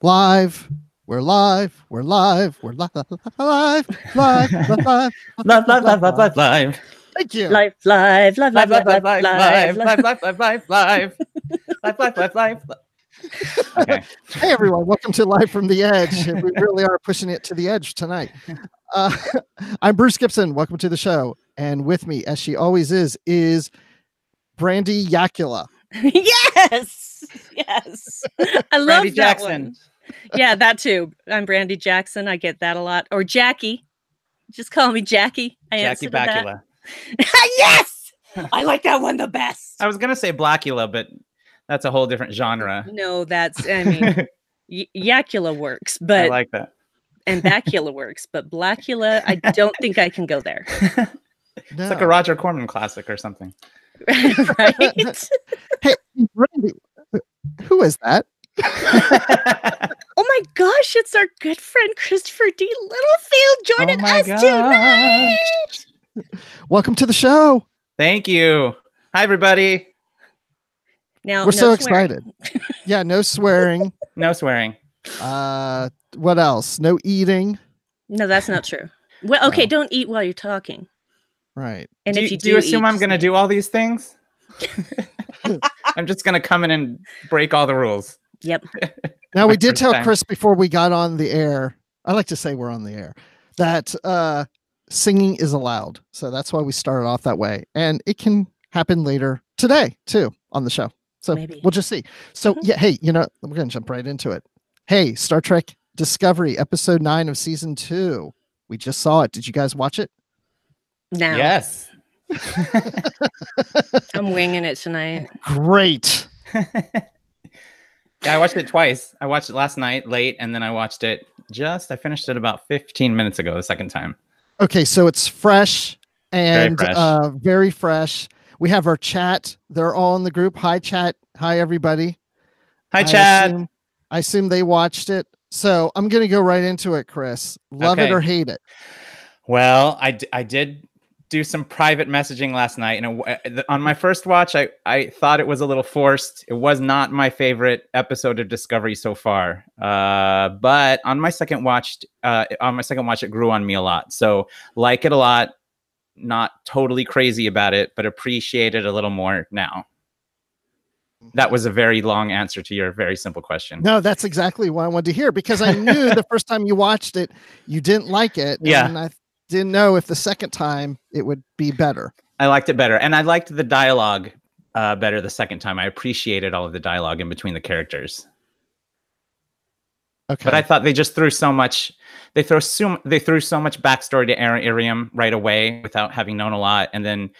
Live. We're live. We're live. We're live. Live. Live. Live. Live. Thank you. Live. Okay. Hey everyone, welcome to Live from the Edge. We really are pushing it to the edge tonight. I'm Bruce Gibson. Welcome to the show. And with me, as she always is Brandi Jackola. Yes. I love Brandi that Jackson. one. Yeah, that too. I'm Brandi Jackson. I get that a lot. Or Jackie. Just call me Jackie. Jackie Blackula. Yes! I like that one the best. I was going to say Blackula, but that's a whole different genre. No, that's, I mean, Jackola works, but I like that. and Bacula works, but Blackula, I don't think I can go there. It's like a Roger Corman classic or something. Right? Hey, Brandi, who is that? Oh my gosh, it's our good friend Christopher D. Littlefield joining us tonight. Welcome to the show. Thank you. Hi, everybody. Now, We're so excited. Yeah, no swearing. No swearing. What else? No eating. No, that's not true. Well, okay, No. Don't eat while you're talking. Right. And if you do you assume eat, I'm going to do all these things? I'm just going to come in and break all the rules. Yep. Now, we did First tell time. Chris before we got on the air, I like to say we're on the air, that singing is allowed. So that's why we started off that way. And it can happen later today, too, on the show. So Maybe. we'll just see. So, yeah, hey, we're going to jump right into it. Hey, Star Trek Discovery, episode 9 of season 2. We just saw it. Did you guys watch it? Now, Yes. I'm winging it tonight. Great. Yeah, I watched it twice. I watched it last night late, and then I watched it I finished it about 15 minutes ago the second time. Okay, so it's fresh and Very fresh. very fresh. We have our chat. They're all in the group. Hi, chat. Hi, everybody. Hi, Chad. I assume they watched it. So I'm going to go right into it, Chris. Love it Okay. or hate it? Well, I did do some private messaging last night, and on my first watch, I thought it was a little forced. It was not my favorite episode of Discovery so far. But on my second watch, it grew on me a lot. So like it a lot, not totally crazy about it, but appreciate it a little more now. That was a very long answer to your very simple question. No, that's exactly what I wanted to hear, because I knew the first time you watched it, you didn't like it. Yeah. And I didn't know if the second time it would be better. I liked it better. And I liked the dialogue better the second time. I appreciated all of the dialogue in between the characters. Okay. But I thought they just threw so much. They threw so much backstory to Irium right away without having known a lot, and then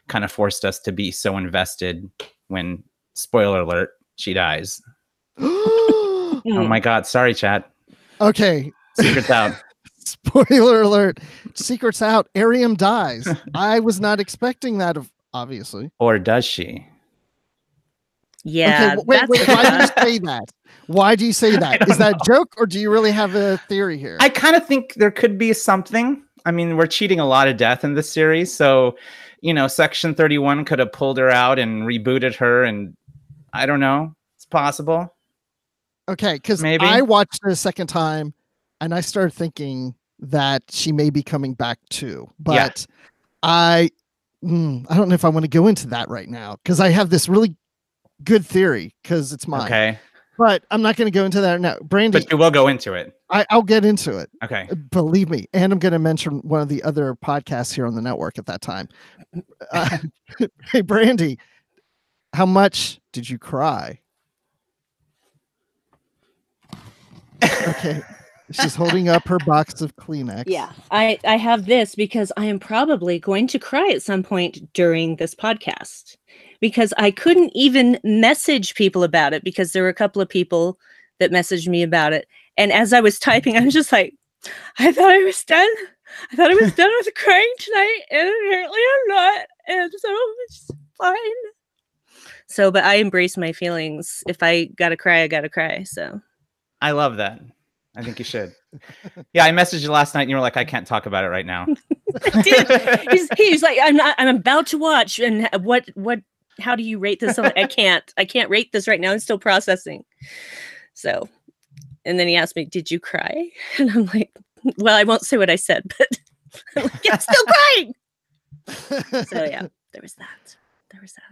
kind of forced us to be so invested when, spoiler alert, she dies. Oh my God! Sorry, chat. Okay. Secrets out. Spoiler alert. Secrets out. Arium dies. I was not expecting that, obviously. Or does she? Yeah. Okay, wait. that's Why do you say that? Why do you say that? Is that a joke, or do you really have a theory here? I kind of think there could be something. I mean, we're cheating a lot of death in this series, so Section 31 could have pulled her out and rebooted her, and I don't know. It's possible. Okay, because Maybe. I watched it a second time, and I started thinking that she may be coming back too. But I don't know if I want to go into that right now, because I have this really good theory, because it's mine. Okay. But I'm not going to go into that now. Brandi, But you will go into it. I'll get into it. Okay. Believe me. And I'm going to mention one of the other podcasts here on the network at that time. Hey, Brandi, how much did you cry? Okay. She's holding up her box of Kleenex. Yeah, I have this because I am probably going to cry at some point during this podcast, because I couldn't even message people about it, because there were a couple of people that messaged me about it. And as I was typing, I was just like, I thought I was done. I thought I was done with crying tonight, and apparently I'm not. And so it's fine. So, but I embrace my feelings. If I gotta cry, I gotta cry. So I love that. I think you should. Yeah, I messaged you last night and you were like, I can't talk about it right now. he's like, I'm about to watch. And how do you rate this? I'm like, I can't rate this right now. I'm still processing. So And then he asked me, "Did you cry?" And I'm like, "Well, I won't say what I said, but I'm, like, I'm still crying." So yeah, there was that.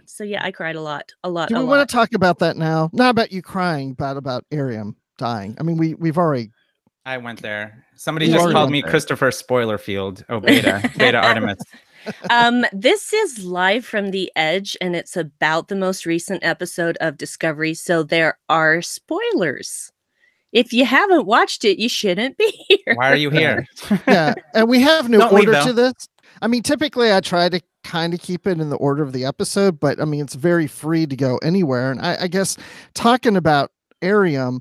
So yeah, I cried a lot. Do we want to talk about that now? Not about you crying, but about Ariam dying. I mean, we've already. I went there. Somebody just called me Christopher Spoilerfield. Oh, Beta Artemis. This is live from the Edge, and it's about the most recent episode of Discovery, so there are spoilers. If you haven't watched it, you shouldn't be here. Why are you here? Yeah, and we have no order to this. I mean, typically I try to kind of keep it in the order of the episode, but I mean, it's very free to go anywhere. And I guess talking about Ariam,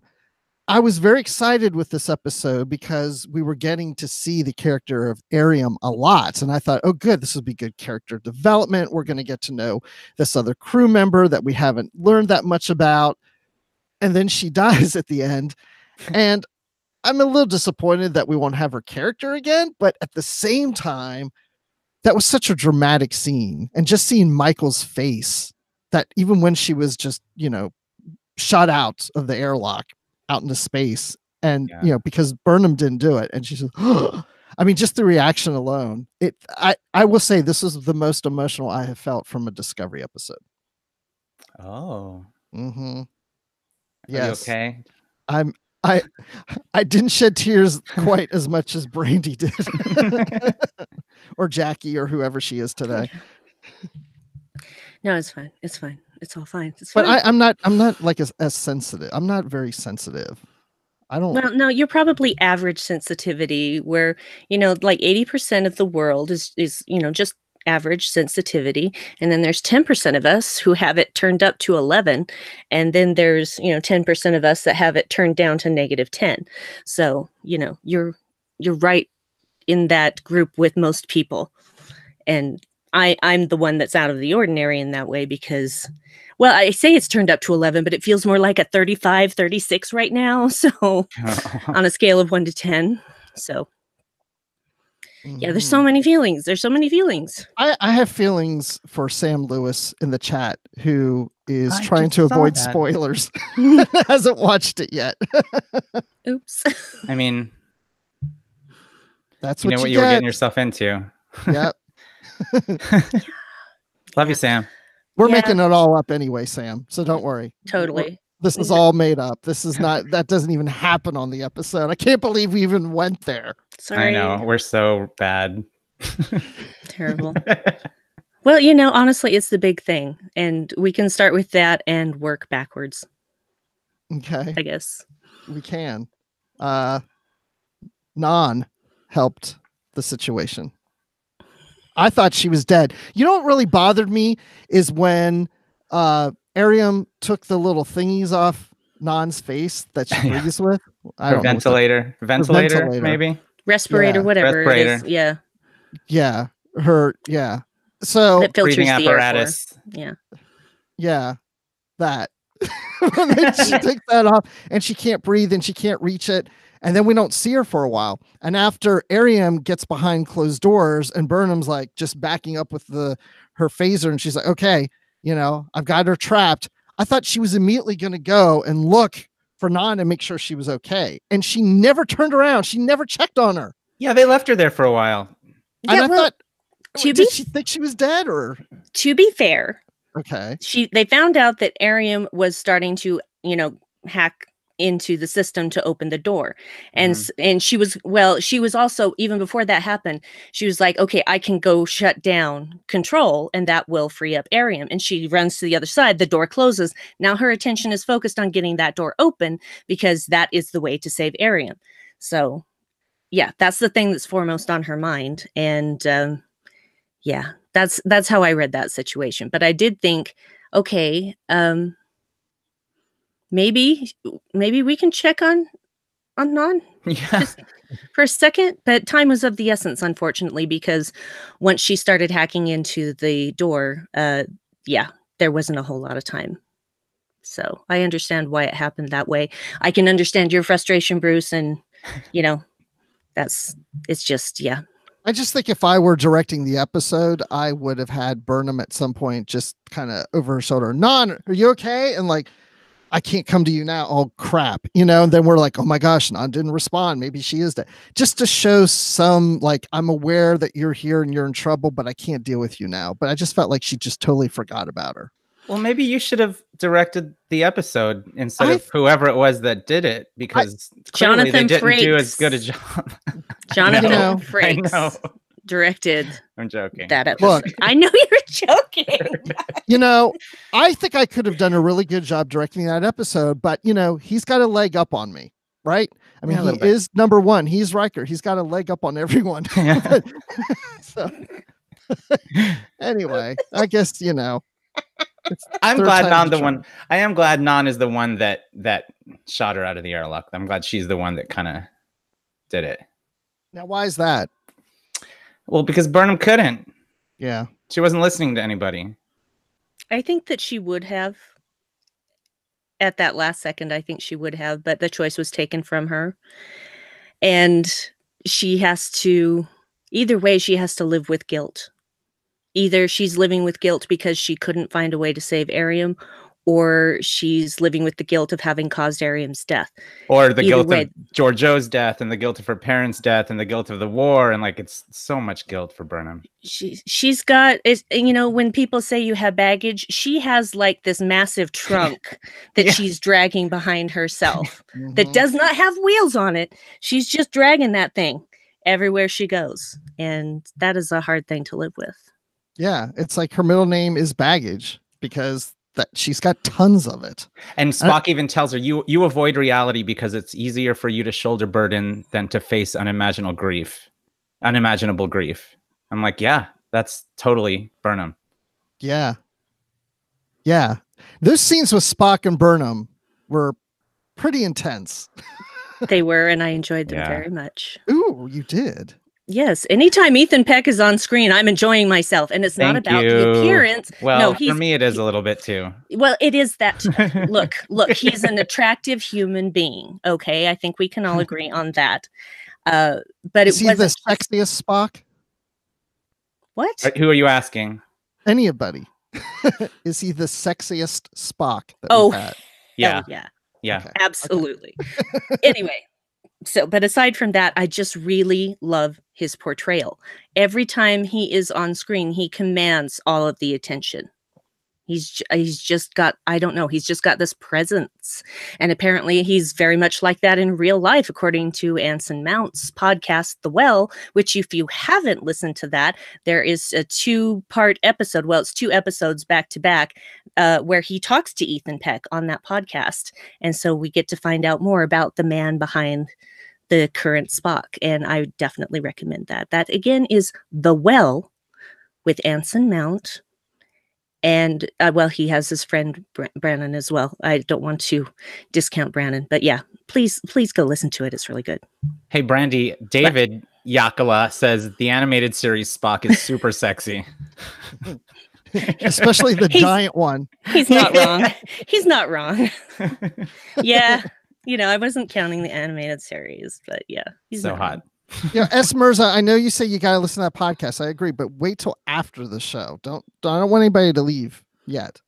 I was very excited with this episode because we were getting to see the character of Ariam a lot. And I thought, oh, good, this will be good character development. We're going to get to know this other crew member that we haven't learned that much about. And then she dies at the end. And I'm a little disappointed that we won't have her character again. But at the same time, that was such a dramatic scene. And just seeing Michael's face, that even when she was just, shot out of the airlock, out into space, and because Burnham didn't do it, and she said, I mean, just the reaction alone, I will say this is the most emotional I have felt from a Discovery episode. Oh. Mm-hmm. Yes. Okay. I didn't shed tears quite as much as Brandi did. Or Jackie, or whoever she is today. No, it's fine. It's fine. It's all fine. It's but fine. I'm not like as sensitive. I'm not very sensitive. I don't. Well, no, you're probably average sensitivity, where like 80% of the world is just average sensitivity, and then there's 10% of us who have it turned up to 11, and then there's 10% of us that have it turned down to -10. So you're right in that group with most people, and I'm the one that's out of the ordinary in that way because, well, I say it's turned up to 11, but it feels more like a 35, 36 right now. So on a scale of 1 to 10. So yeah, there's so many feelings. I have feelings for Sam Lewis in the chat, who is trying to avoid spoilers. Hasn't watched it yet. Oops. I mean, that's what you were getting yourself into. Yep. Love you, Sam. We're making it all up anyway, Sam. So don't worry. Totally. This is all made up. This is not, that doesn't even happen on the episode. I can't believe we even went there. Sorry. I know. We're so bad. Terrible. Well, honestly, it's the big thing. And we can start with that and work backwards. Okay. I guess. We can. Non helped the situation. I thought she was dead. You know what really bothered me is when Ariam took the little thingies off Non's face that she breathes with. Ventilator, maybe? Respirator, whatever it is. Yeah. Yeah. Yeah. So that filters breathing the apparatus. Yeah. Yeah. That. And then she takes that off and she can't breathe and she can't reach it. And then we don't see her for a while. And after Ariam gets behind closed doors and Burnham's like just backing up with her phaser, and she's like, okay, I've got her trapped. I thought she was immediately going to go and look for Non and make sure she was okay. And she never turned around. She never checked on her. Yeah, they left her there for a while. And I thought, did she think she was dead, or? To be fair, okay, they found out that Ariam was starting to, hack into the system to open the door, and she was also, even before that happened, she was like, okay, I can go shut down control and that will free up Ariam. And she runs to the other side, the door closes. Now her attention is focused on getting that door open because that is the way to save Ariam. So yeah, that's the thing that's foremost on her mind. And yeah, that's how I read that situation. But I did think, okay, maybe we can check on Non just for a second. But time was of the essence, unfortunately, because once she started hacking into the door, there wasn't a whole lot of time. So I understand why it happened that way. I can understand your frustration, Bruce, and it's just, yeah. I just think if I were directing the episode, I would have had Burnham at some point just kind of over her shoulder, Non, are you okay? And like, I can't come to you now. Oh crap. And then we're like, oh my gosh, Nan didn't respond. Maybe she is dead. Just to show some, like, I'm aware that you're here and you're in trouble, but I can't deal with you now. But I just felt like she just totally forgot about her. Well, maybe you should have directed the episode instead of whoever it was that did it, because clearly they didn't do as good a job. Jonathan Frakes directed. I'm joking. That episode. Look, I know you're joking. I think I could have done a really good job directing that episode, but he's got a leg up on me, right? I mean, he is number one. He's Riker. He's got a leg up on everyone. So, anyway, I guess I'm glad I am glad Nan is the one that shot her out of the airlock. I'm glad she's the one that kind of did it. Now, why is that? Well, because Burnham couldn't. Yeah. She wasn't listening to anybody. I think that she would have. At that last second, I think she would have, but the choice was taken from her. And she has to, either way, she has to live with guilt. Either she's living with guilt because she couldn't find a way to save Arium, or she's living with the guilt of having caused Arium's death. Or the guilt of Georgiou's death, and the guilt of her parents' death, and the guilt of the war, and it's so much guilt for Burnham. She's got, when people say you have baggage, she has this massive trunk that she's dragging behind herself that does not have wheels on it. She's just dragging that thing everywhere she goes, and that is a hard thing to live with. Yeah, it's like her middle name is baggage because that she's got tons of it. And Spock even tells her, you avoid reality because it's easier for you to shoulder burden than to face unimaginable grief. I'm like, yeah, that's totally Burnham. Yeah. Yeah. Those scenes with Spock and Burnham were pretty intense. They were, and I enjoyed them very much. Ooh, you did. Yes. Anytime Ethan Peck is on screen, I'm enjoying myself. And it's not about the appearance. Well, for me, it is a little bit too. Well, it is that. Look, he's an attractive human being. Okay. I think we can all agree on that. But is he the sexiest Spock? What? Who are you asking? Anybody. Is he the sexiest Spock that we've had? Yeah. Yeah. Okay. Absolutely. Anyway. But aside from that, I just really love his portrayal. Every time he is on screen, he commands all of the attention. He's just got, I don't know, he's just got this presence. And apparently he's very much like that in real life, according to Anson Mount's podcast, The Well, which if you haven't listened to that, there is a 2-part episode. Well, it's 2 episodes back to back where he talks to Ethan Peck on that podcast. And so we get to find out more about the man behind the current Spock. And I definitely recommend that. That again is The Well with Anson Mount. And he has his friend Brannon as well. I don't want to discount Brannon, but yeah, please go listen to it. It's really good. Hey, Brandi, David Jackola says the animated series Spock is super sexy. Especially the giant one. He's not wrong. He's not wrong. Yeah. I wasn't counting the animated series, but yeah. He's so hot. S. Mirza, I know you say you got to listen to that podcast. I agree, but wait till after the show. I don't want anybody to leave yet.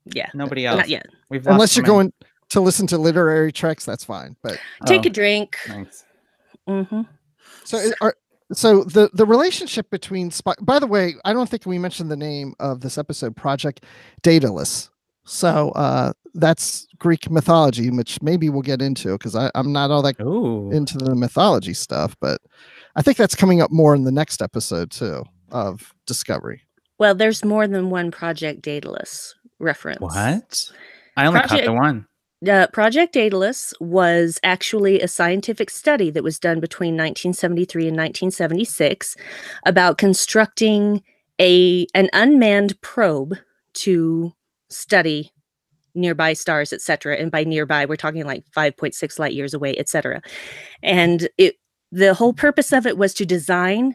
Yeah. Nobody else. Not yet. Unless you're going to listen to Literary Treks, that's fine. But take a drink. Thanks. Mm-hmm. So the relationship between Spock, by the way, I don't think we mentioned the name of this episode, Project Daedalus. So that's Greek mythology, which maybe we'll get into because I'm not all that into the mythology stuff, but I think that's coming up more in the next episode too of Discovery. Well, there's more than one Project Daedalus reference. What? I only caught the one. Project Daedalus was actually a scientific study that was done between 1973 and 1976 about constructing an unmanned probe to study nearby stars, etc. And by nearby, we're talking like 5.6 light years away, etc. And the whole purpose of it was to design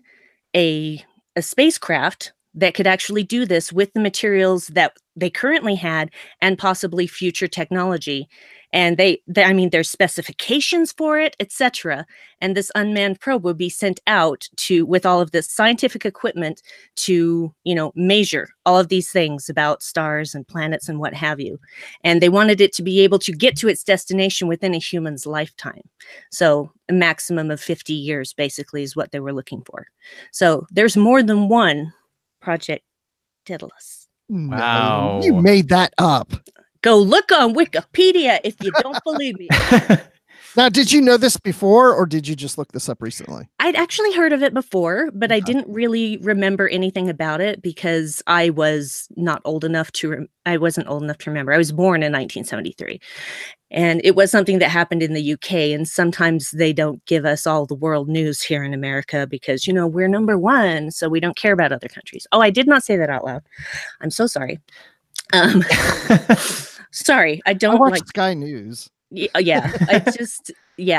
a spacecraft that could actually do this with the materials that they currently had and possibly future technology. And I mean, there's specifications for it, etc. And this unmanned probe would be sent out with all of this scientific equipment to, measure all of these things about stars and planets and what have you. And they wanted it to be able to get to its destination within a human's lifetime. So a maximum of 50 years, basically, is what they were looking for. So there's more than one Project Daedalus. Wow. No, you made that up. Go look on Wikipedia if you don't believe me. Now, did you know this before, or did you just look this up recently? I'd actually heard of it before, but I didn't really remember anything about it because I was not old enough I wasn't old enough to remember. I was born in 1973. And it was something that happened in the UK. And sometimes they don't give us all the world news here in America because, we're number one. So we don't care about other countries. Oh, I did not say that out loud. I'm so sorry. Sorry, I don't watch Sky News. Yeah,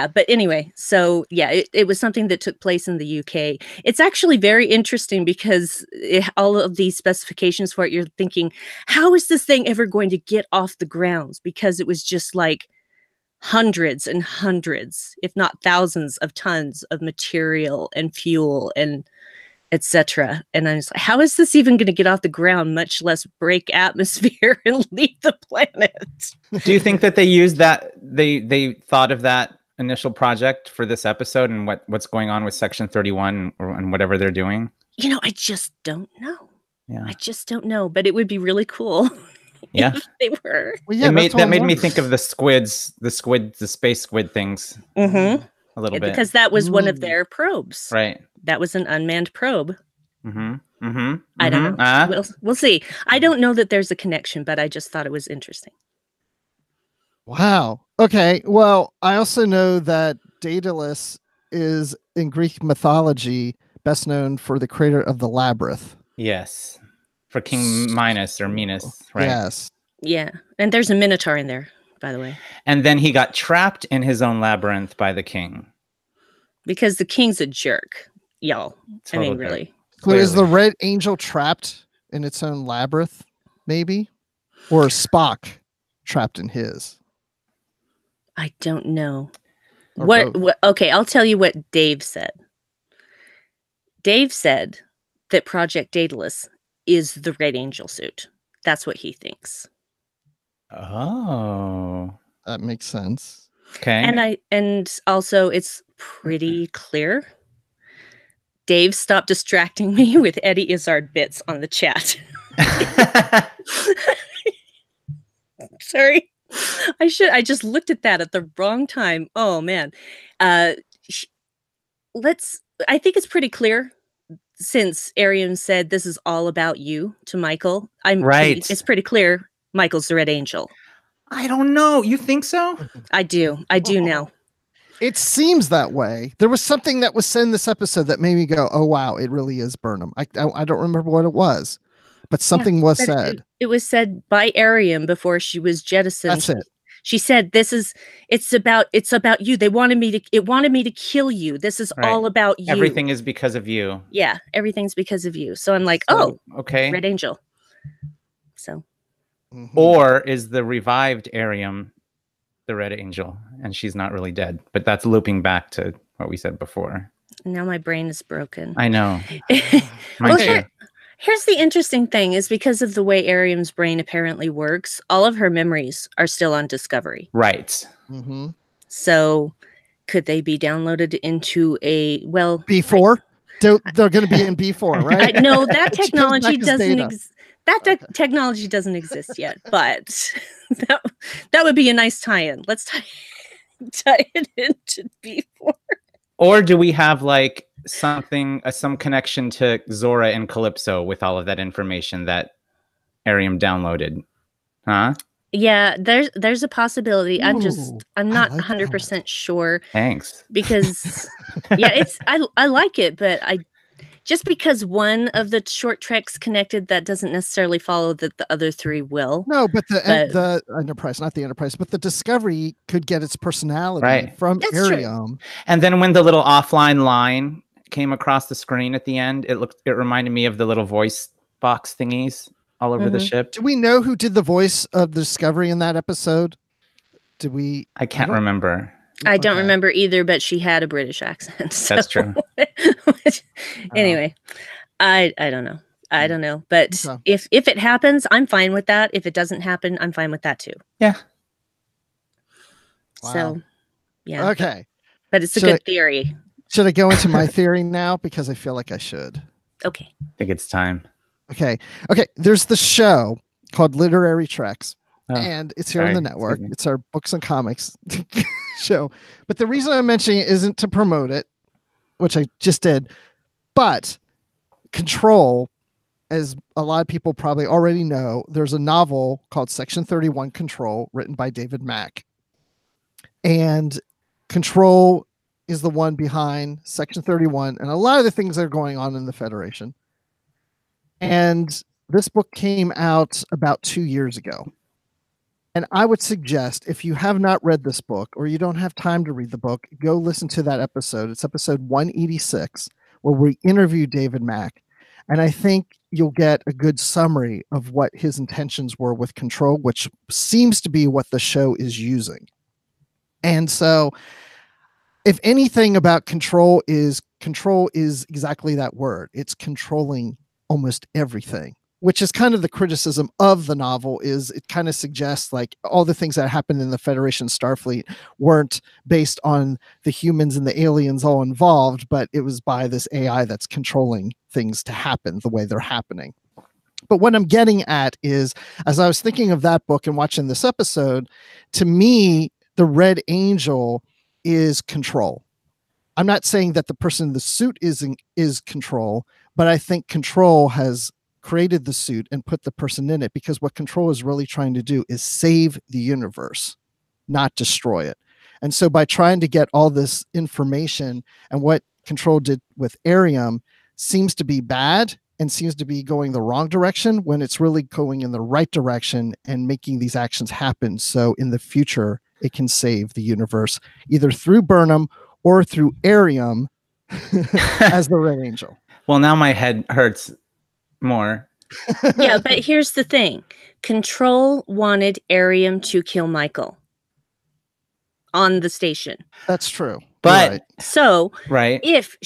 but anyway, so yeah, it was something that took place in the UK. It's actually very interesting because all of these specifications for it, you're thinking, how is this thing ever going to get off the grounds? Because it was just like hundreds and hundreds, if not thousands of tons of material and fuel and etc. And I was like, how is this even going to get off the ground, much less break atmosphere and leave the planet? Do you think that they used that, they thought of that initial project for this episode and what's going on with Section 31 and whatever they're doing? I just don't know. Yeah. I just don't know, but it would be really cool. Yeah. If they were. Well, yeah, that made me think of the space squid things. Mm-hmm. A little bit. Because that was one of their probes. Right. That was an unmanned probe. Mm-hmm. Mm-hmm. I don't know. We'll see. I don't know that there's a connection, but I just thought it was interesting. Wow. Okay. Well, I also know that Daedalus is in Greek mythology best known for the creator of the labyrinth. Yes. For King Minos or Minos, right? Yes. Yeah. And there's a minotaur in there, by the way. And then he got trapped in his own labyrinth by the king. Because the king's a jerk, y'all. Total I mean, jerk. really. So is the red angel trapped in its own labyrinth, maybe? Or Spock trapped in his? I don't know. Or What? Okay, I'll tell you what Dave said. Dave said that Project Daedalus is the red angel suit. That's what he thinks. Oh. That makes sense. Okay. And also it's pretty clear. Dave, stop distracting me with Eddie Izzard bits on the chat. Sorry. I just looked at that at the wrong time. Oh man. I think it's pretty clear since Ariam said this is all about you to Michael. Right. It's pretty clear Michael's the red angel. I don't know. You think so? I do now. It seems that way. There was something that was said in this episode that made me go, oh, wow, it really is Burnham. I don't remember what it was, but something was said. It was said by Ariam before she was jettisoned. That's it. She said, it's about you. It wanted me to kill you. This is all about you. Everything is because of you. Yeah, everything's because of you. So I'm like, okay. Red Angel. So. Mm-hmm. Or is the revived Ariam the Red Angel and she's not really dead? But that's looping back to what we said before. Now my brain is broken. I know. Here's the interesting thing is because of the way Ariam's brain apparently works, all of her memories are still on Discovery. Right. Mm-hmm. So could they be downloaded into B4? They're going to be in B4, right? No, that technology doesn't exist. Technology doesn't exist yet, but that would be a nice tie-in. Let's tie it into B4. Or do we have like some connection to Zora and Calypso with all of that information that Ariam downloaded? Huh? Yeah, there's a possibility. Ooh, I'm not like 100% sure. Thanks. Because I like it, but just because one of the short treks connected, that doesn't necessarily follow that the other three will. No, but the Enterprise, not the Enterprise, but the Discovery could get its personality from Ariam. And then when the little offline line came across the screen at the end, it reminded me of the little voice box thingies all over the ship. Do we know who did the voice of the Discovery in that episode? Did we? I can't remember. I don't remember either, but she had a British accent. So. That's true. Anyway, I don't know. I don't know. But if it happens, I'm fine with that. If it doesn't happen, I'm fine with that too. Yeah. Wow. So, yeah. Okay. But it's a good theory. Should I go into my theory now? Because I feel like I should. Okay. I think it's time. Okay. There's the show called Literary Treks. And it's here on the network. It's our books and comics show. But the reason I'm mentioning it isn't to promote it, which I just did, but Control, as a lot of people probably already know, there's a novel called Section 31 Control written by David Mack. And Control is the one behind Section 31 and a lot of the things that are going on in the Federation. And this book came out about 2 years ago. And I would suggest, if you have not read this book or you don't have time to read the book, go listen to that episode. It's episode 186, where we interview David Mack. And I think you'll get a good summary of what his intentions were with Control, which seems to be what the show is using. And so, if anything about control is exactly that word. It's controlling almost everything, which is kind of the criticism of the novel. Is it kind of suggests like all the things that happened in the Federation Starfleet weren't based on the humans and the aliens all involved, but it was by this AI that's controlling things to happen the way they're happening. But what I'm getting at is, as I was thinking of that book and watching this episode, to me, the Red Angel is control. I'm not saying that the person in the suit is control, but I think control has created the suit and put the person in it, because what control is really trying to do is save the universe, not destroy it. And so by trying to get all this information, and what control did with Arium seems to be bad and seems to be going the wrong direction, when it's really going in the right direction and making these actions happen. So in the future, it can save the universe either through Burnham or through Arium as the Red Angel. Well, now my head hurts more. Yeah, but here's the thing. Control wanted Arium to kill Michael on the station. That's true. But right. So right. if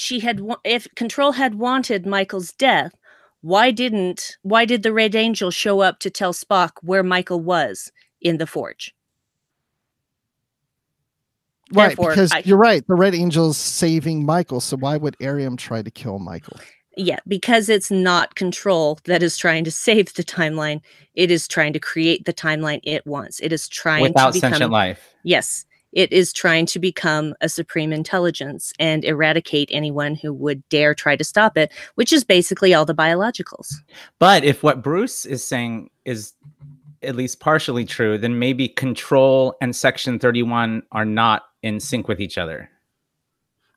Control had wanted Michael's death, why did the Red Angel show up to tell Spock where Michael was in the Forge? Right, therefore, because you're right. The Red Angel's saving Michael, so why would Arium try to kill Michael? Yeah, because it's not Control that is trying to save the timeline. It is trying to create the timeline it wants. It is trying without to become sentient life. Yes, it is trying to become a supreme intelligence and eradicate anyone who would dare try to stop it, which is basically all the biologicals. But if what Bruce is saying is at least partially true, then maybe Control and Section 31 are not in sync with each other.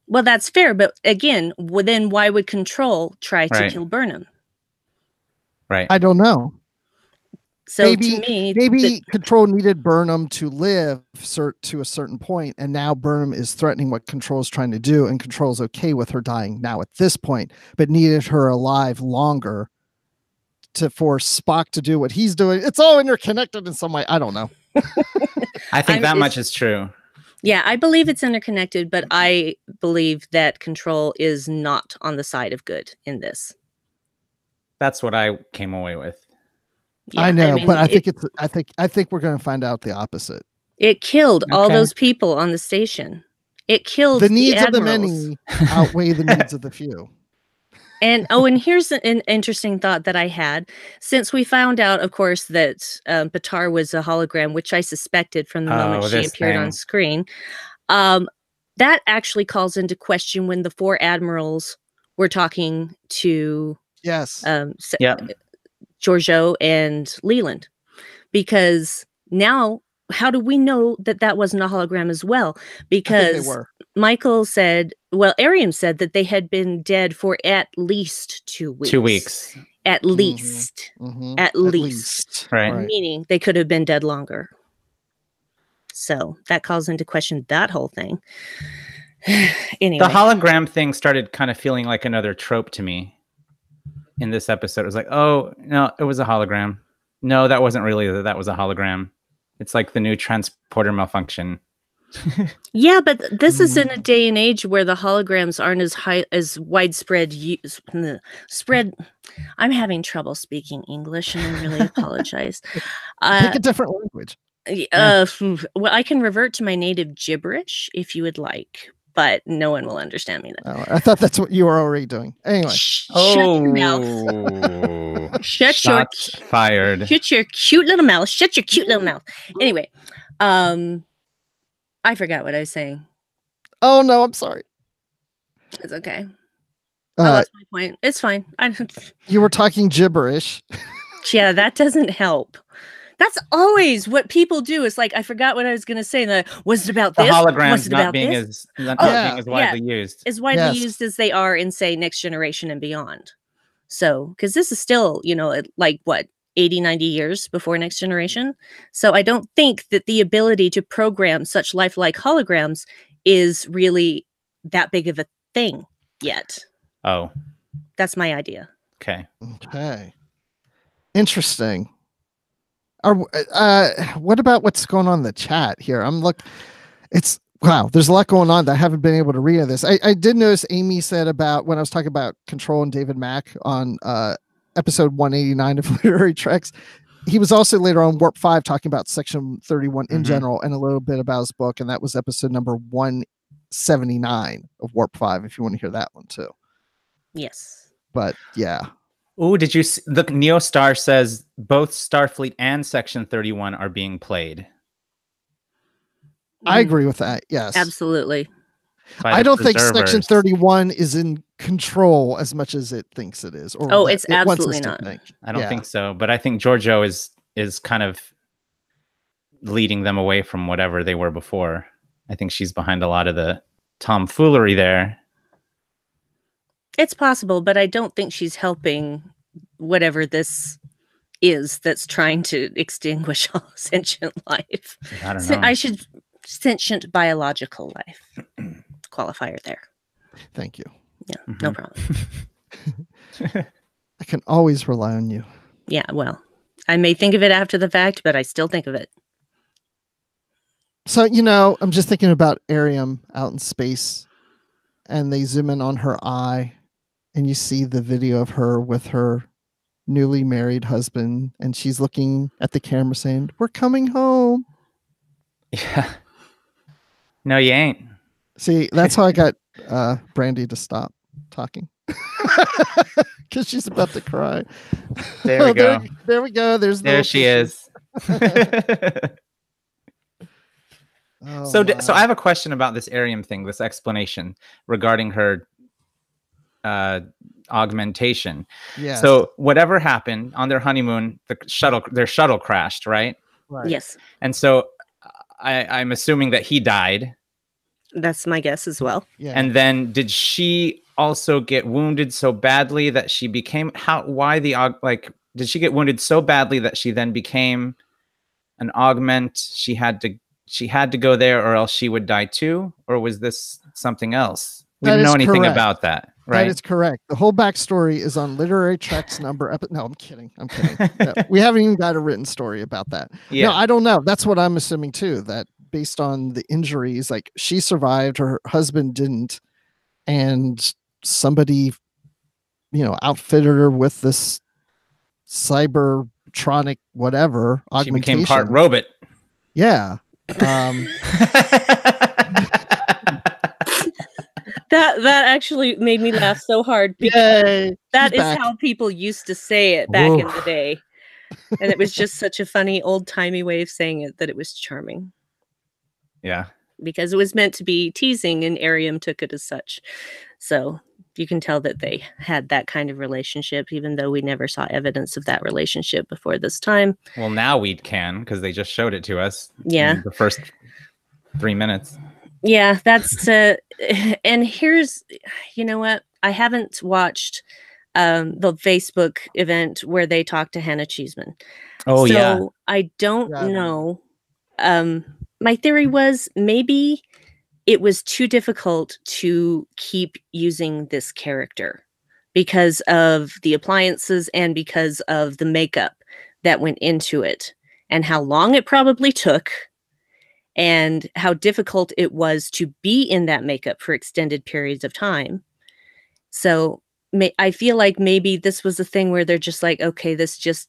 Well, that's fair, but again, then why would Control try to kill Burnham? Right. I don't know. So maybe, to me, maybe Control needed Burnham to live to a certain point, and now Burnham is threatening what Control is trying to do, and Control's okay with her dying now at this point, but needed her alive longer to force Spock to do what he's doing. It's all interconnected in some way. I don't know. I think that much is true. Yeah, I believe it's interconnected, but I believe that Control is not on the side of good in this. That's what I came away with. Yeah, I know, but I think we're going to find out the opposite. It killed all those people on the station. It killed the needs of the many outweigh the needs of the few. And here's an interesting thought that I had. Since we found out, of course, that B'Etar was a hologram, which I suspected from the moment she appeared on screen, that actually calls into question when the four admirals were talking to Georgiou and Leland. Because now, how do we know that that wasn't a hologram as well? Because Michael said, Arium said that they had been dead for at least 2 weeks. 2 weeks. At least. Mm-hmm. At least. Right. Meaning they could have been dead longer. So that calls into question that whole thing. Anyway. The hologram thing started kind of feeling like another trope to me in this episode. It was like, oh, no, it was a hologram. No, that wasn't really, that was a hologram. It's like the new transporter malfunction. Yeah, but this is in a day and age where the holograms aren't as widespread spread. I'm having trouble speaking English, and I really apologize. Pick a different language. Well, I can revert to my native gibberish if you would like, but no one will understand me then. Oh, I thought that's what you were already doing. Anyway. Shut your mouth. Shots fired. Shut your cute little mouth. Shut your cute little mouth. Anyway, I forgot what I was saying. Oh no, I'm sorry. It's okay. That's my point. It's fine. You were talking gibberish. Yeah, that doesn't help. That's always what people do. It's like, I forgot what I was going to say. Was it about this? The holograms was it not about being this? not being as widely used. As widely used as they are in, say, Next Generation and beyond. So, because this is still, like what, 80, 90 years before Next Generation. So I don't think that the ability to program such lifelike holograms is really that big of a thing yet. Oh. That's my idea. Okay. Interesting. What about what's going on in the chat here? Wow, there's a lot going on that I haven't been able to read of this. I did notice Amy said about when I was talking about Control and David Mack on episode 189 of Literary Treks. He was also later on Warp 5 talking about Section 31 in general and a little bit about his book, and that was episode number 179 of Warp 5, if you want to hear that one too. Yes. But yeah. Oh, did you see, the Neostar says both Starfleet and Section 31 are being played. I agree with that. Yes. Absolutely. I don't think Section 31 is in control as much as it thinks it is. Or it's absolutely not. I don't think so, but I think Giorgio is kind of leading them away from whatever they were before. I think she's behind a lot of the tomfoolery there. It's possible, but I don't think she's helping whatever this is that's trying to extinguish all sentient life. I don't know. Sentient biological life. Qualifier there. Thank you. Yeah, no problem. I can always rely on you. Yeah, well, I may think of it after the fact, but I still think of it. So, I'm just thinking about Ariam out in space, and they zoom in on her eye, and you see the video of her with her newly married husband, and she's looking at the camera saying, "We're coming home." Yeah. No, you ain't. See, that's how I got Brandi to stop talking. Because she's about to cry. There we go. There we go. There she is. So I have a question about this Ariam thing, this explanation regarding her augmentation. Yeah. So whatever happened on their honeymoon, their shuttle crashed, right? Right. Yes. And so I'm assuming that he died. That's my guess as well. Yeah. And then did she also get wounded so badly that she became did she get wounded so badly that she then became an augment? She had to go there or else she would die too? Or was this something else? We didn't know anything about that, right? That is correct. The whole backstory is on Literary Treks number. No, I'm kidding. We haven't even got a written story about that. Yeah. No, I don't know. That's what I'm assuming too, that based on the injuries, like she survived, her husband didn't, and somebody, outfitted her with this cybertronic whatever augmentation. She became part robot. Yeah. That actually made me laugh so hard because that is how people used to say it back in the day. And it was just such a funny old-timey way of saying it that it was charming. Yeah. Because it was meant to be teasing and Ariam took it as such. So you can tell that they had that kind of relationship, even though we never saw evidence of that relationship before this time. Well, now we can, because they just showed it to us. Yeah. In the first 3 minutes. Yeah, that's and here's, you know what? I haven't watched the Facebook event where they talked to Hannah Cheeseman. Oh, yeah. So I don't know. My theory was maybe it was too difficult to keep using this character because of the appliances and because of the makeup that went into it. and how long it probably took and how difficult it was to be in that makeup for extended periods of time. So I feel like maybe this was a thing where they're just like, okay, this just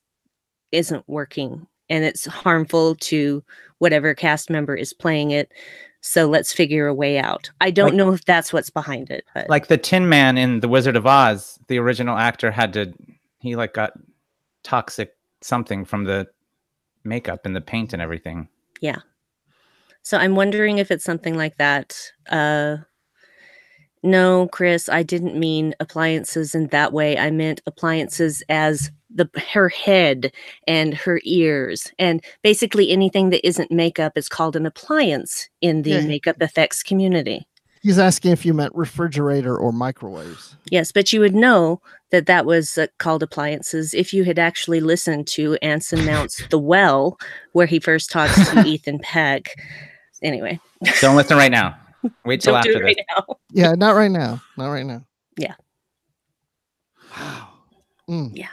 isn't working and it's harmful to whatever cast member is playing it. So let's figure a way out. I don't know if that's what's behind it. But. Like the Tin Man in The Wizard of Oz, the original actor he like got toxic something from the makeup and the paint and everything. Yeah. So I'm wondering if it's something like that. No, Chris, I didn't mean appliances in that way. I meant appliances as her head and her ears. And basically anything that isn't makeup is called an appliance in the makeup effects community. He's asking if you meant refrigerator or microwaves. Yes, but you would know that that was called appliances if you had actually listened to Anson Mount's The Well, where he first talks to Ethan Peck. Anyway. Don't listen right now. Wait till after this. Now. Yeah, not right now. Not right now. Yeah. Wow. Yeah.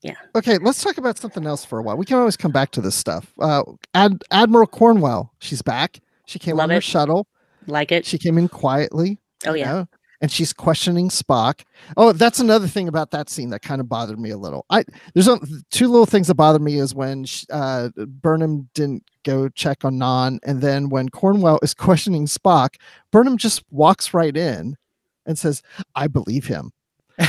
Yeah. Okay, let's talk about something else for a while. We can always come back to this stuff. Admiral Cornwell, she's back. She came on her shuttle. Like it. She came in quietly. Oh, yeah. And she's questioning Spock. Oh, that's another thing about that scene that kind of bothered me a little. There's two little things that bothered me is when Burnham didn't go check on Non, and then when Cornwell is questioning Spock, Burnham just walks right in and says, "I believe him." To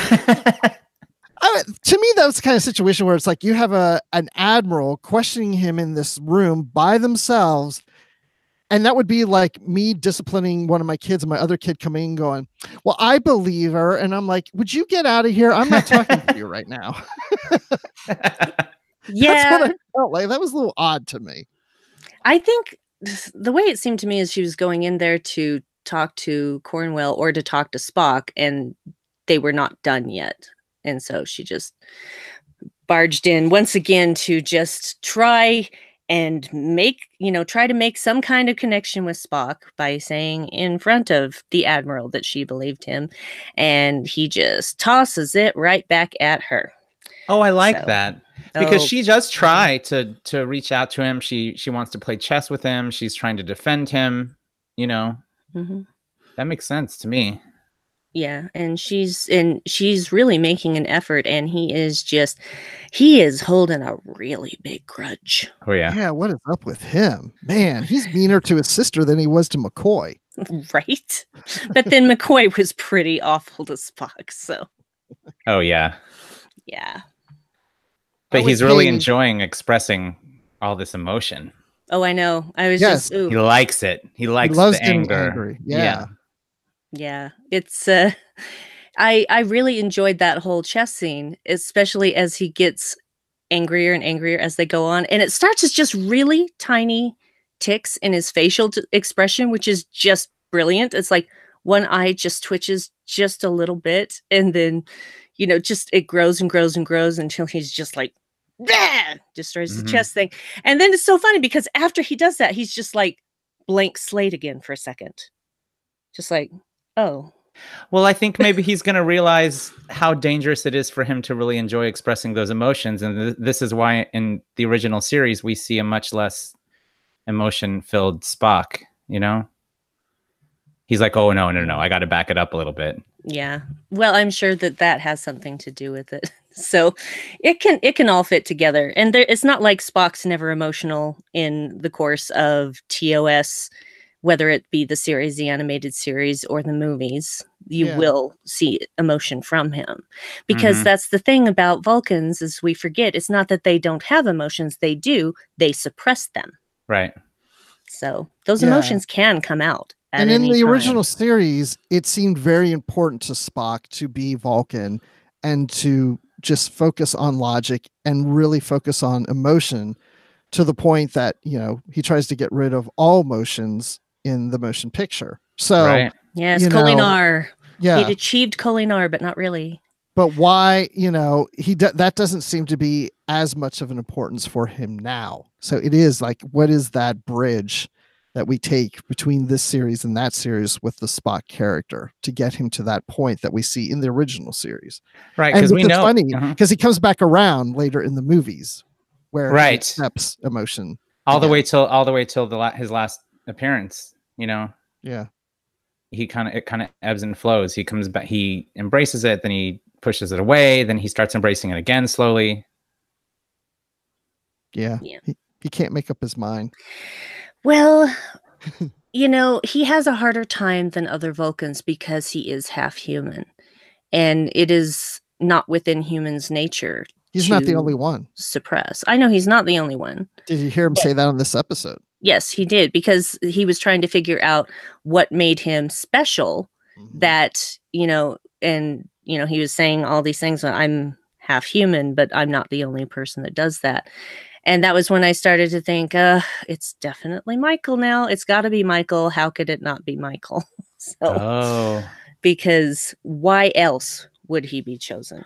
me, that was the kind of situation where it's like you have an admiral questioning him in this room by themselves. And that would be like me disciplining one of my kids and my other kid coming in going, "Well, I believe her." And I'm like, "Would you get out of here? I'm not talking to you right now." Yeah. That's what I felt like. That was a little odd to me. I think the way it seemed to me is she was going in there to talk to Cornwell or to talk to Spock, and they were not done yet. And so she just barged in once again to just try and try to make some kind of connection with Spock by saying in front of the Admiral that she believed him. And he just tosses it right back at her. Oh, I like that. Because she does try to reach out to him. She wants to play chess with him. She's trying to defend him. Mm-hmm. That makes sense to me. Yeah, and she's really making an effort, and he is holding a really big grudge. Oh yeah. Yeah, what is up with him? Man, he's meaner to his sister than he was to McCoy. Right? But then McCoy was pretty awful to Spock, so. Oh yeah. Yeah. But he's really enjoying expressing all this emotion. Oh, I know. I was just ooh. He likes it. He likes the anger. Yeah. Yeah, it's I really enjoyed that whole chess scene, especially as he gets angrier and angrier as they go on, and it starts as just really tiny ticks in his facial expression, which is just brilliant. It's like one eye just twitches just a little bit, and then just it grows and grows and grows until he's just like destroys the chess thing. And then it's so funny because after he does that, he's just like blank slate again for a second, just like, oh. Well, I think maybe he's going to realize how dangerous it is for him to really enjoy expressing those emotions. And this is why in the original series, we see a much less emotion-filled Spock, He's like, oh, no. I got to back it up a little bit. Yeah. Well, I'm sure that has something to do with it. So it can all fit together. And it's not like Spock's never emotional in the course of TOS, whether it be the series, the animated series, or the movies. You will see emotion from him. Because that's the thing about Vulcans is we forget. It's not that they don't have emotions. They do. They suppress them. Right. So those emotions can come out. And in the original series, it seemed very important to Spock to be Vulcan and to just focus on logic and really focus on emotion to the point that, he tries to get rid of all emotions in the motion picture. So, yes, Kolinar. Yeah. He'd achieved Kolinar, but not really. But why, that doesn't seem to be as much of an importance for him now. So it is like, what is that bridge that we take between this series and that series with the Spock character to get him to that point that we see in the original series? Right, because we know. Funny because he comes back around later in the movies. where he accepts emotion all the way till his last appearance. Yeah. It kind of ebbs and flows. He comes back, he embraces it, then he pushes it away, then he starts embracing it again slowly. Yeah. He can't make up his mind. Well, he has a harder time than other Vulcans because he is half human, and it is not within humans' nature. He's not the only one. Suppress. I know he's not the only one. Did you hear him say that on this episode? Yes, he did, because he was trying to figure out what made him special. That, and, he was saying all these things. I'm half human, but I'm not the only person that does that. And that was when I started to think, it's definitely Michael now. It's got to be Michael. How could it not be Michael? Because why else would he be chosen?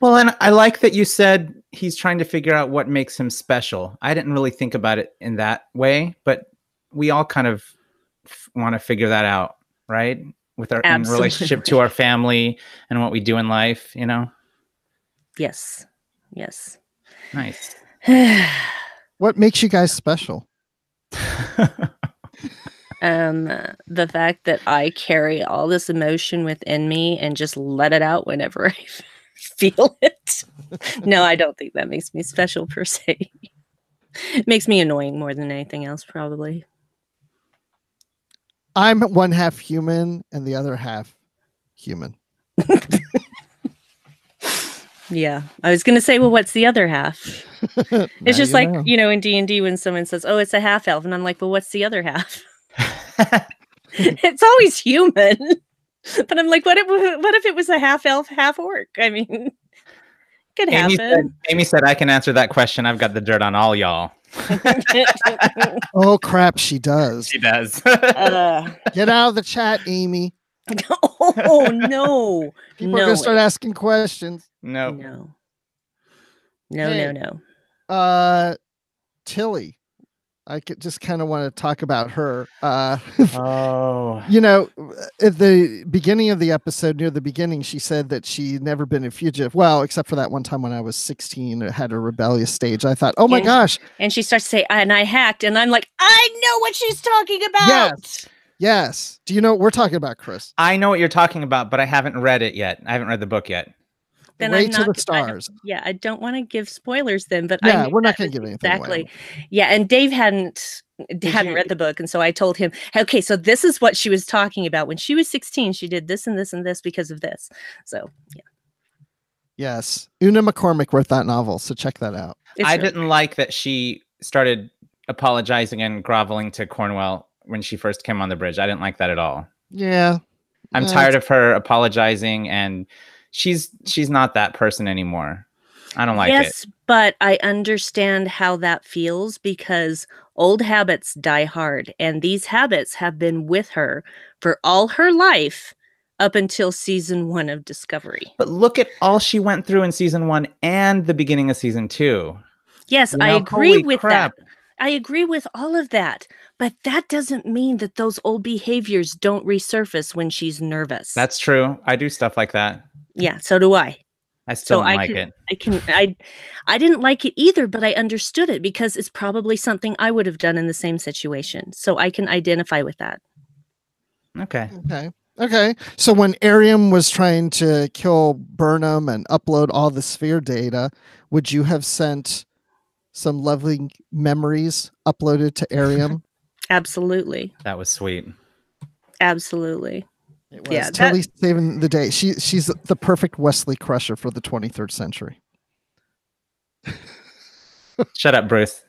Well, and I like that you said he's trying to figure out what makes him special. I didn't really think about it in that way, but we all kind of want to figure that out, right? With our in relationship to our family and what we do in life, Yes. Nice. What makes you guys special? The fact that I carry all this emotion within me and just let it out whenever I feel it. No, I don't think that makes me special per se. It makes me annoying more than anything else, probably. I'm one half human and the other half human. Yeah, I was going to say, well, what's the other half? It's just like, in D&D when someone says, oh, it's a half elf. And I'm like, well, what's the other half? It's always human. But I'm like, what if it was a half elf, half orc? I mean, could happen. Amy said, I can answer that question. I've got the dirt on all y'all. Oh, crap. She does. She does. Get out of the chat, Amy. Oh, no. People are going to start asking questions. No. Tilly. I just kind of want to talk about her. At the beginning of the episode, near the beginning, she said that she'd never been a fugitive. Well, except for that one time when I was 16, it had a rebellious stage. I thought, oh my gosh. And she starts to say, and I hacked. And I'm like, I know what she's talking about. Yes. Do you know what we're talking about, Chris? I know what you're talking about, but I haven't read it yet. I haven't read the book yet. Then Way to the stars. I don't want to give spoilers then, but we're not going to give anything away. Yeah, and Dave hadn't read the book, and so I told him, okay, so this is what she was talking about. When she was 16, she did this and this and this because of this. So, yeah. Yes. Una McCormick wrote that novel, so check that out. I didn't like that she started apologizing and groveling to Cornwell when she first came on the bridge. I didn't like that at all. Yeah. I'm tired of her apologizing, and she's not that person anymore. I don't like it. Yes, but I understand how that feels because old habits die hard, and these habits have been with her for all her life up until season 1 of Discovery. But look at all she went through in season 1 and the beginning of season 2. Yes, I agree with that. I agree with all of that, but that doesn't mean that those old behaviors don't resurface when she's nervous. That's true. I do stuff like that. Yeah, so do I. I still don't like it. I didn't like it either, but I understood it because it's probably something I would have done in the same situation. So I can identify with that. Okay. So when Ariam was trying to kill Burnham and upload all the sphere data, would you have sent some lovely memories uploaded to Ariam? Absolutely. That was sweet. Absolutely. It was. Tilly saving the day. She's the perfect Wesley Crusher for the 23rd century. Shut up, Bruce.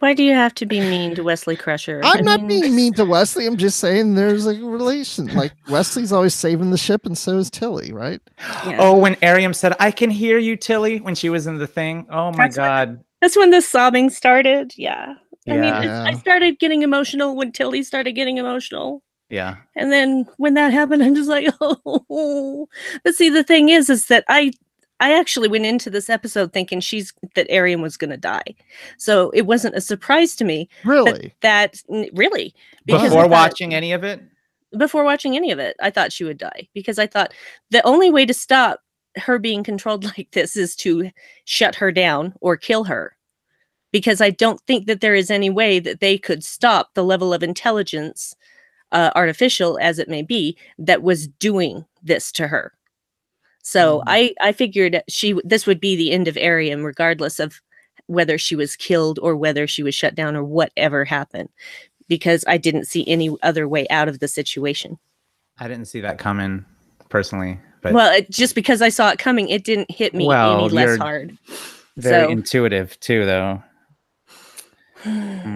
Why do you have to be mean to Wesley Crusher? I'm not being mean to Wesley. I'm just saying there's a relation. Like Wesley's always saving the ship, and so is Tilly, right? Yeah. Oh, when Ariam said, "I can hear you, Tilly," when she was in the thing. Oh my God. That's when the sobbing started. Yeah. I mean, I started getting emotional when Tilly started getting emotional. Yeah. And then when that happened, I'm just like, oh. But see, the thing is that I actually went into this episode thinking that Ariam was going to die. So it wasn't a surprise to me. Really? Really. Before watching any of it? Before watching any of it, I thought she would die because I thought the only way to stop her being controlled like this is to shut her down or kill her. Because I don't think that there is any way that they could stop the level of intelligence, artificial as it may be, that was doing this to her. So I figured this would be the end of Arium, regardless of whether she was killed or whether she was shut down or whatever happened, because I didn't see any other way out of the situation. I didn't see that coming personally. But well, just because I saw it coming, it didn't hit me any less hard. Very intuitive too, though.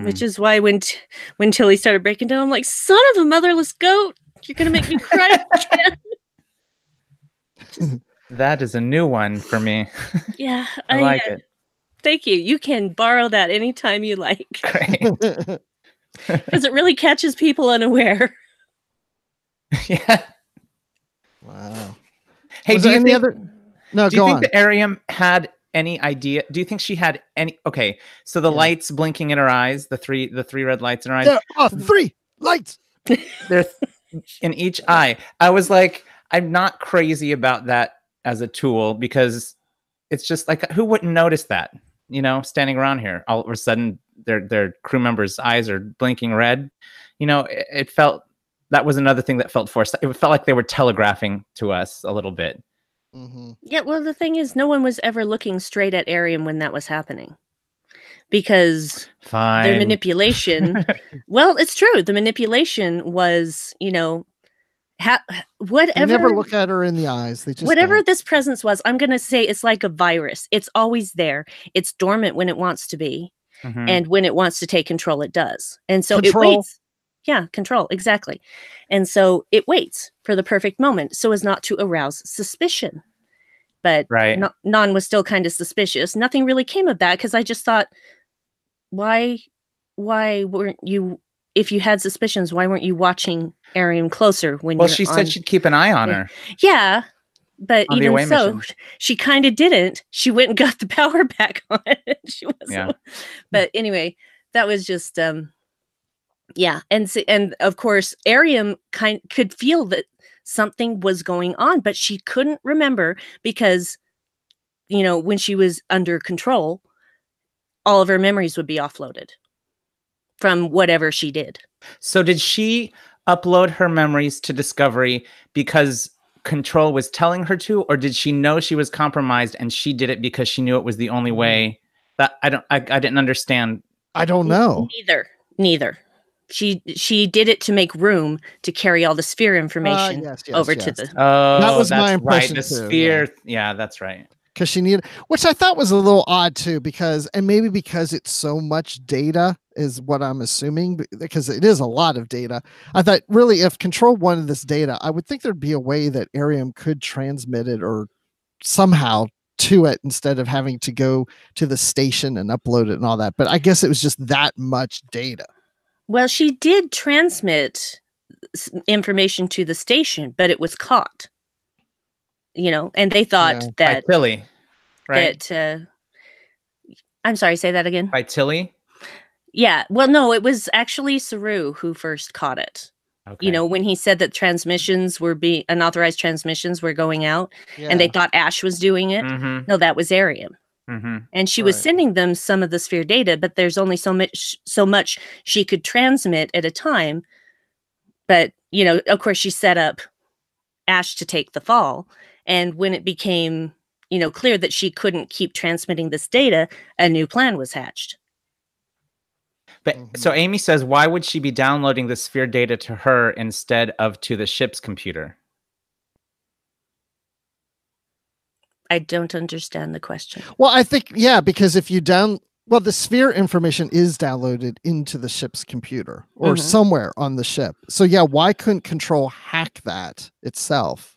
Which is why when Tilly started breaking down, I'm like, son of a motherless goat, you're gonna make me cry again. That is a new one for me. Yeah, I like it. Thank you. You can borrow that anytime you like. Great. Because it really catches people unaware. Yeah. Wow. Hey, do you think the Arium had any idea? Do you think she had any? Okay, so the lights blinking in her eyes, the three red lights in her eyes. There are 3 lights. They're in each eye. I was like, I'm not crazy about that as a tool, because it's just like, who wouldn't notice that? You know, standing around here, all of a sudden their crew members' eyes are blinking red. You know, it felt, that was another thing that felt forced. It felt like they were telegraphing to us a little bit. Mm-hmm. Yeah, well, the thing is, no one was ever looking straight at Arium when that was happening, because their manipulation. Well, it's true. The manipulation was, you know, whatever. They never look at her in the eyes. They just whatever this presence was. I'm gonna say it's like a virus. It's always there. It's dormant when it wants to be, and when it wants to take control, it does. And so it waits. Yeah, control, exactly. And so it waits for the perfect moment so as not to arouse suspicion. But Non was still kind of suspicious. Nothing really came of that, because I just thought, why weren't you, if you had suspicions, why weren't you watching Arium closer when Well, she said she'd keep an eye on her. Yeah, but on even so, she kind of didn't. She went and got the power back on it. She was But anyway, that was just yeah, and of course, Arium could feel that something was going on, but she couldn't remember, because, you know, when she was under control, all of her memories would be offloaded from whatever she did. So did she upload her memories to Discovery because Control was telling her to, or did she know she was compromised and she did it because she knew it was the only way? That I didn't understand. I don't know. Neither. She did it to make room to carry all the sphere information over to the. Oh, that was my impression. Right. The sphere. Yeah, that's right. Because she needed, which I thought was a little odd too, because it's so much data is what I'm assuming, because it is a lot of data. I thought, really, if Control wanted this data, I would think there'd be a way that Arium could transmit it or somehow to it instead of having to go to the station and upload it and all that. But I guess it was just that much data. Well, she did transmit information to the station, but it was caught. You know, and they thought that by Tilly, right? That I'm sorry, say that again. By Tilly? Yeah. Well, no, it was actually Saru who first caught it. Okay. You know, when he said that transmissions were unauthorized transmissions were going out, and they thought Ash was doing it. No, that was Arium. And she was sending them some of the sphere data, but there's only so much she could transmit at a time. But, you know, of course, she set up Ash to take the fall. And when it became, you know, clear that she couldn't keep transmitting this data, a new plan was hatched. But so Amy says, why would she be downloading the sphere data to her instead of to the ship's computer? I don't understand the question. Well, I think, because if you the sphere information is downloaded into the ship's computer or somewhere on the ship. So why couldn't Control hack that itself?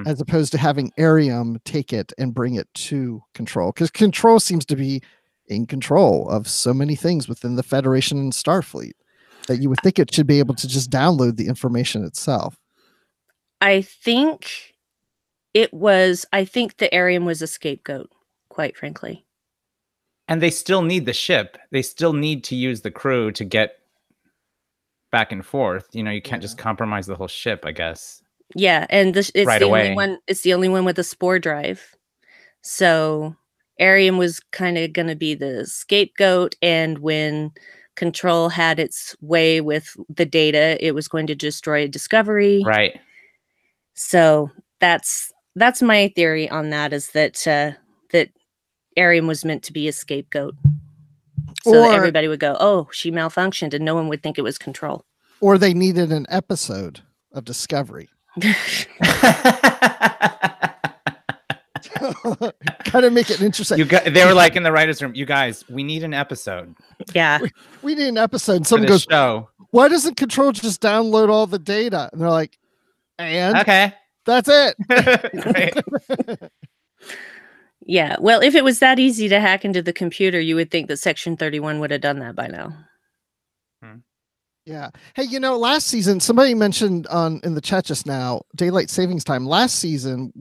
As opposed to having Arium take it and bring it to Control, because Control seems to be in control of so many things within the Federation and Starfleet that you would think it should be able to just download the information itself. I think the Arium was a scapegoat, quite frankly. And they still need the ship. They still need to use the crew to get back and forth. You know, you can't just compromise the whole ship, I guess. Yeah, and it's right the away. only one. It's the only one with a spore drive. So Arium was kind of going to be the scapegoat, and when Control had its way with the data, it was going to destroy Discovery. Right. So that's my theory on that, is that that Arium was meant to be a scapegoat. So that everybody would go, oh, she malfunctioned, and no one would think it was Control. Or they needed an episode of Discovery. Kind of make it interesting. They were like in the writer's room, you guys, we need an episode. Yeah. We need an episode. And someone goes, why doesn't Control just download all the data? And they're like, and okay, that's it. Great. Yeah. Well, if it was that easy to hack into the computer, you would think that Section 31 would have done that by now. Yeah. Hey, last season, somebody mentioned in the chat just now, daylight savings time. Last season,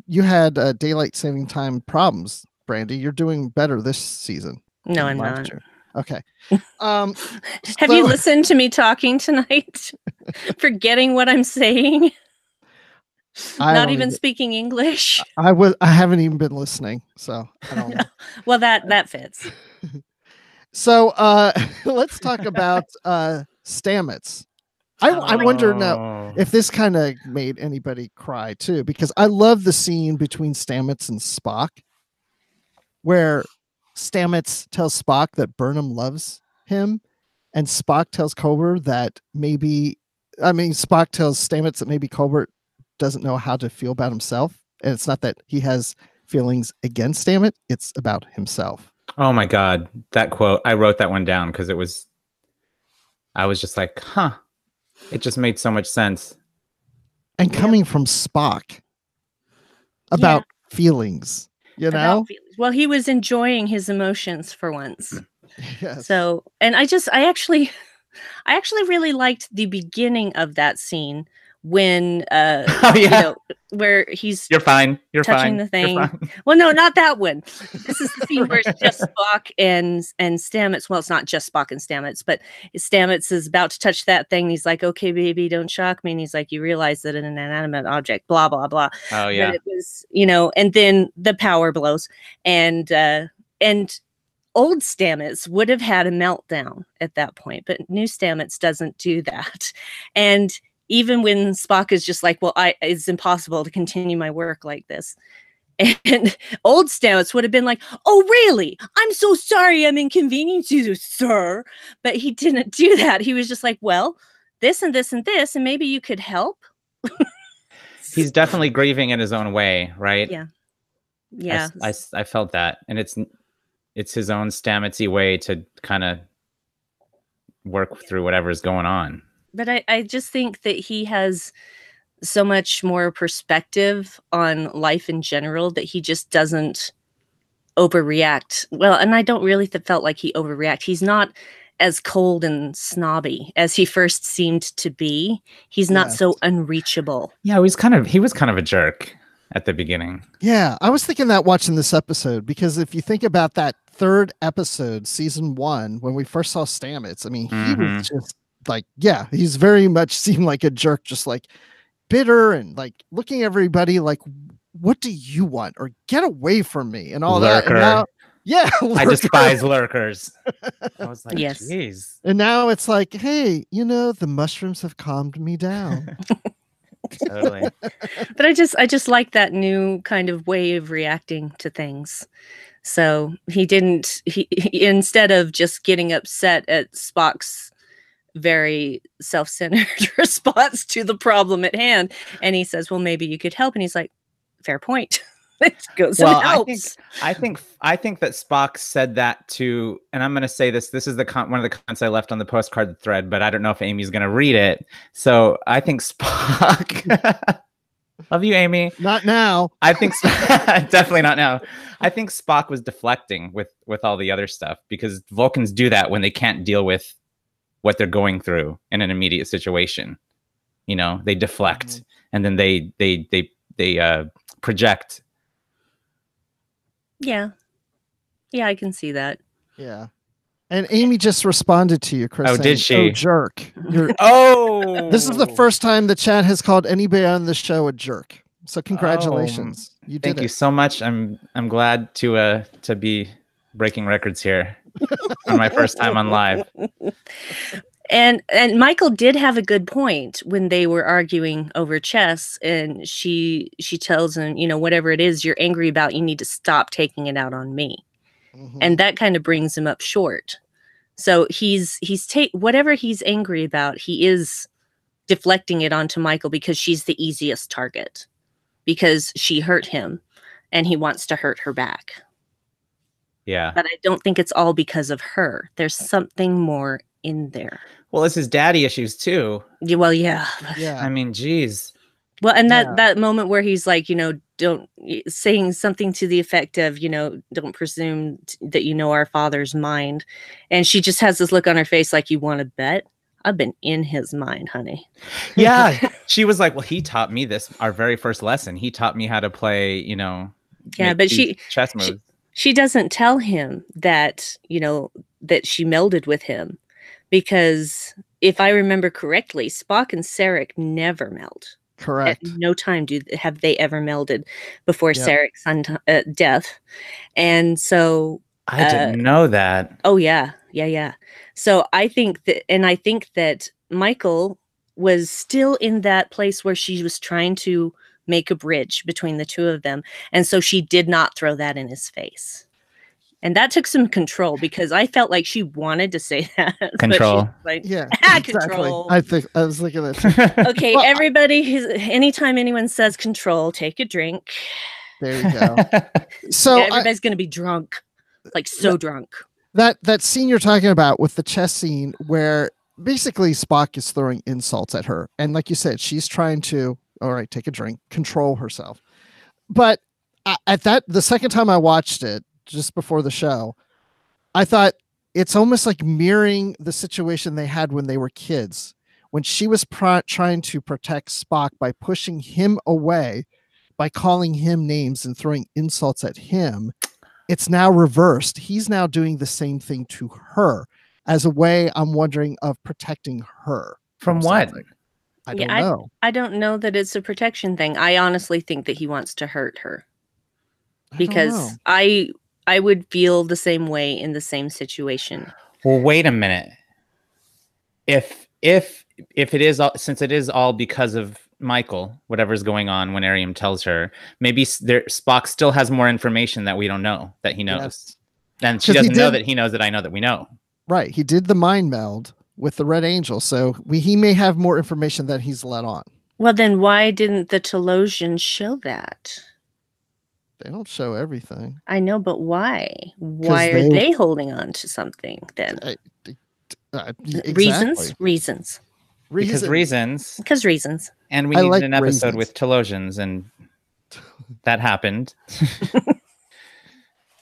you had daylight saving time problems, Brandi. You're doing better this season. No, I'm not. Okay. Have you listened to me talking tonight? Forgetting what I'm saying? Not even speaking English? I haven't even been listening, so I don't know. Well, that fits. So let's talk about Stamets. I wonder now if this kind of made anybody cry too, because I love the scene between Stamets and Spock, where Stamets tells Spock that Burnham loves him, and Spock tells Colbert that Spock tells Stamets that maybe Colbert doesn't know how to feel about himself, and it's not that he has feelings against Stamets, it's about himself. Oh my God, that quote, I wrote that one down because I was just like, huh, it just made so much sense. And coming from Spock about feelings, Well, he was enjoying his emotions for once. Yes. So, and I actually really liked the beginning of that scene when where he's you're fine touching the thing. Well, no, not that one. This is the scene where it's just Spock and Stamets. Well, it's not just Spock and Stamets, but Stamets is about to touch that thing. And he's like, okay, baby, don't shock me. And he's like, you realize that in an inanimate object, blah, blah, blah. Oh yeah. But it was, and then the power blows, and old Stamets would have had a meltdown at that point, but new Stamets doesn't do that. And even when Spock is just like, well, it's impossible to continue my work like this. And old Stamets would have been like, oh, really? I'm so sorry I'm inconveniencing you, sir. But he didn't do that. He was just like, well, this and this and this, and maybe you could help. He's definitely grieving in his own way, right? Yeah. Yeah. I felt that. And it's his own Stametsy way to kind of work through whatever's going on. But I just think that he has so much more perspective on life in general that he just doesn't overreact. Well, and I don't really felt like he overreact. He's not as cold and snobby as he first seemed to be. He's not so unreachable. Yeah, he was kind of a jerk at the beginning. Yeah, I was thinking that watching this episode, because if you think about that third episode, season 1, when we first saw Stamets, I mean, he was just like, he's very much seemed like a jerk, just like bitter and like looking at everybody like, what do you want? Or get away from me and all that. And now, I despise lurkers. I was like, yes. Geez. And now it's like, hey, the mushrooms have calmed me down. Totally. But I just like that new kind of way of reacting to things. So he instead of just getting upset at Spock's very self-centered response to the problem at hand, and he says, well, maybe you could help, and he's like, fair point. It goes and helps. I think that Spock said that to, and I'm going to say this is one of the comments I left on the postcard thread, but I don't know if Amy's going to read it. So I think Spock love you, Amy. Not now. I think definitely not now. I think Spock was deflecting with all the other stuff, because Vulcans do that when they can't deal with what they're going through in an immediate situation. They deflect, and then they project. Yeah, I can see that. Yeah. And Amy just responded to you, Chris. Oh, did she? Oh, jerk. This is the first time the chat has called anybody on the show a jerk. So congratulations. You did Thank you so much. I'm glad to be breaking records here on my first time on live. And Michael did have a good point when they were arguing over chess, and she tells him, whatever it is you're angry about, you need to stop taking it out on me. Mm-hmm. And that kind of brings him up short. So he's whatever he's angry about, he is deflecting it onto Michael because she's the easiest target, because she hurt him and he wants to hurt her back. Yeah. But I don't think it's all because of her. There's something more in there. Well, it's his daddy issues too. Yeah, well, yeah. I mean, geez. Well, and that moment where he's like, don't saying something to the effect of, don't presume that you know our father's mind. And she just has this look on her face like, you want to bet? I've been in his mind, honey. Yeah. She was like, well, he taught me this, our very first lesson. He taught me how to play, yeah, but chess moves. She doesn't tell him that, that she melded with him, because if I remember correctly, Spock and Sarek never meld. Correct. At no time have they ever melded before Sarek's death. And so I didn't know that. Oh yeah. So I think that Michael was still in that place where she was trying to make a bridge between the two of them. And so she did not throw that in his face. And that took some control, because I felt like she wanted to say that. Control. Like, yeah, exactly. Control. I was looking at that. Okay, well, everybody, anytime anyone says control, take a drink. There you go. So everybody's going to be drunk, like drunk. That scene you're talking about with the chess scene, where basically Spock is throwing insults at her. And like you said, she's trying to, all right, take a drink, control herself. But the second time I watched it, just before the show, I thought it's almost like mirroring the situation they had when they were kids, when she was trying to protect Spock by pushing him away, by calling him names and throwing insults at him. It's now reversed. He's now doing the same thing to her as a way, I'm wondering, of protecting her. From what? I don't know. I don't know that it's a protection thing. I honestly think that he wants to hurt her, because I would feel the same way in the same situation. Well, wait a minute. If it is all, since it is all because of Michael, whatever's going on when Ariam tells her, maybe Spock still has more information that we don't know, that he knows. Yes. And she doesn't know that he knows that I know that we know. Right. He did the mind meld with the Red Angel, so he may have more information that he's let on. Well, then why didn't the Telosians show that? They don't show everything. I know, but why? Why are they holding on to something then? Exactly. Reasons. Because reasons. And we needed an episode with Telosians, and that happened.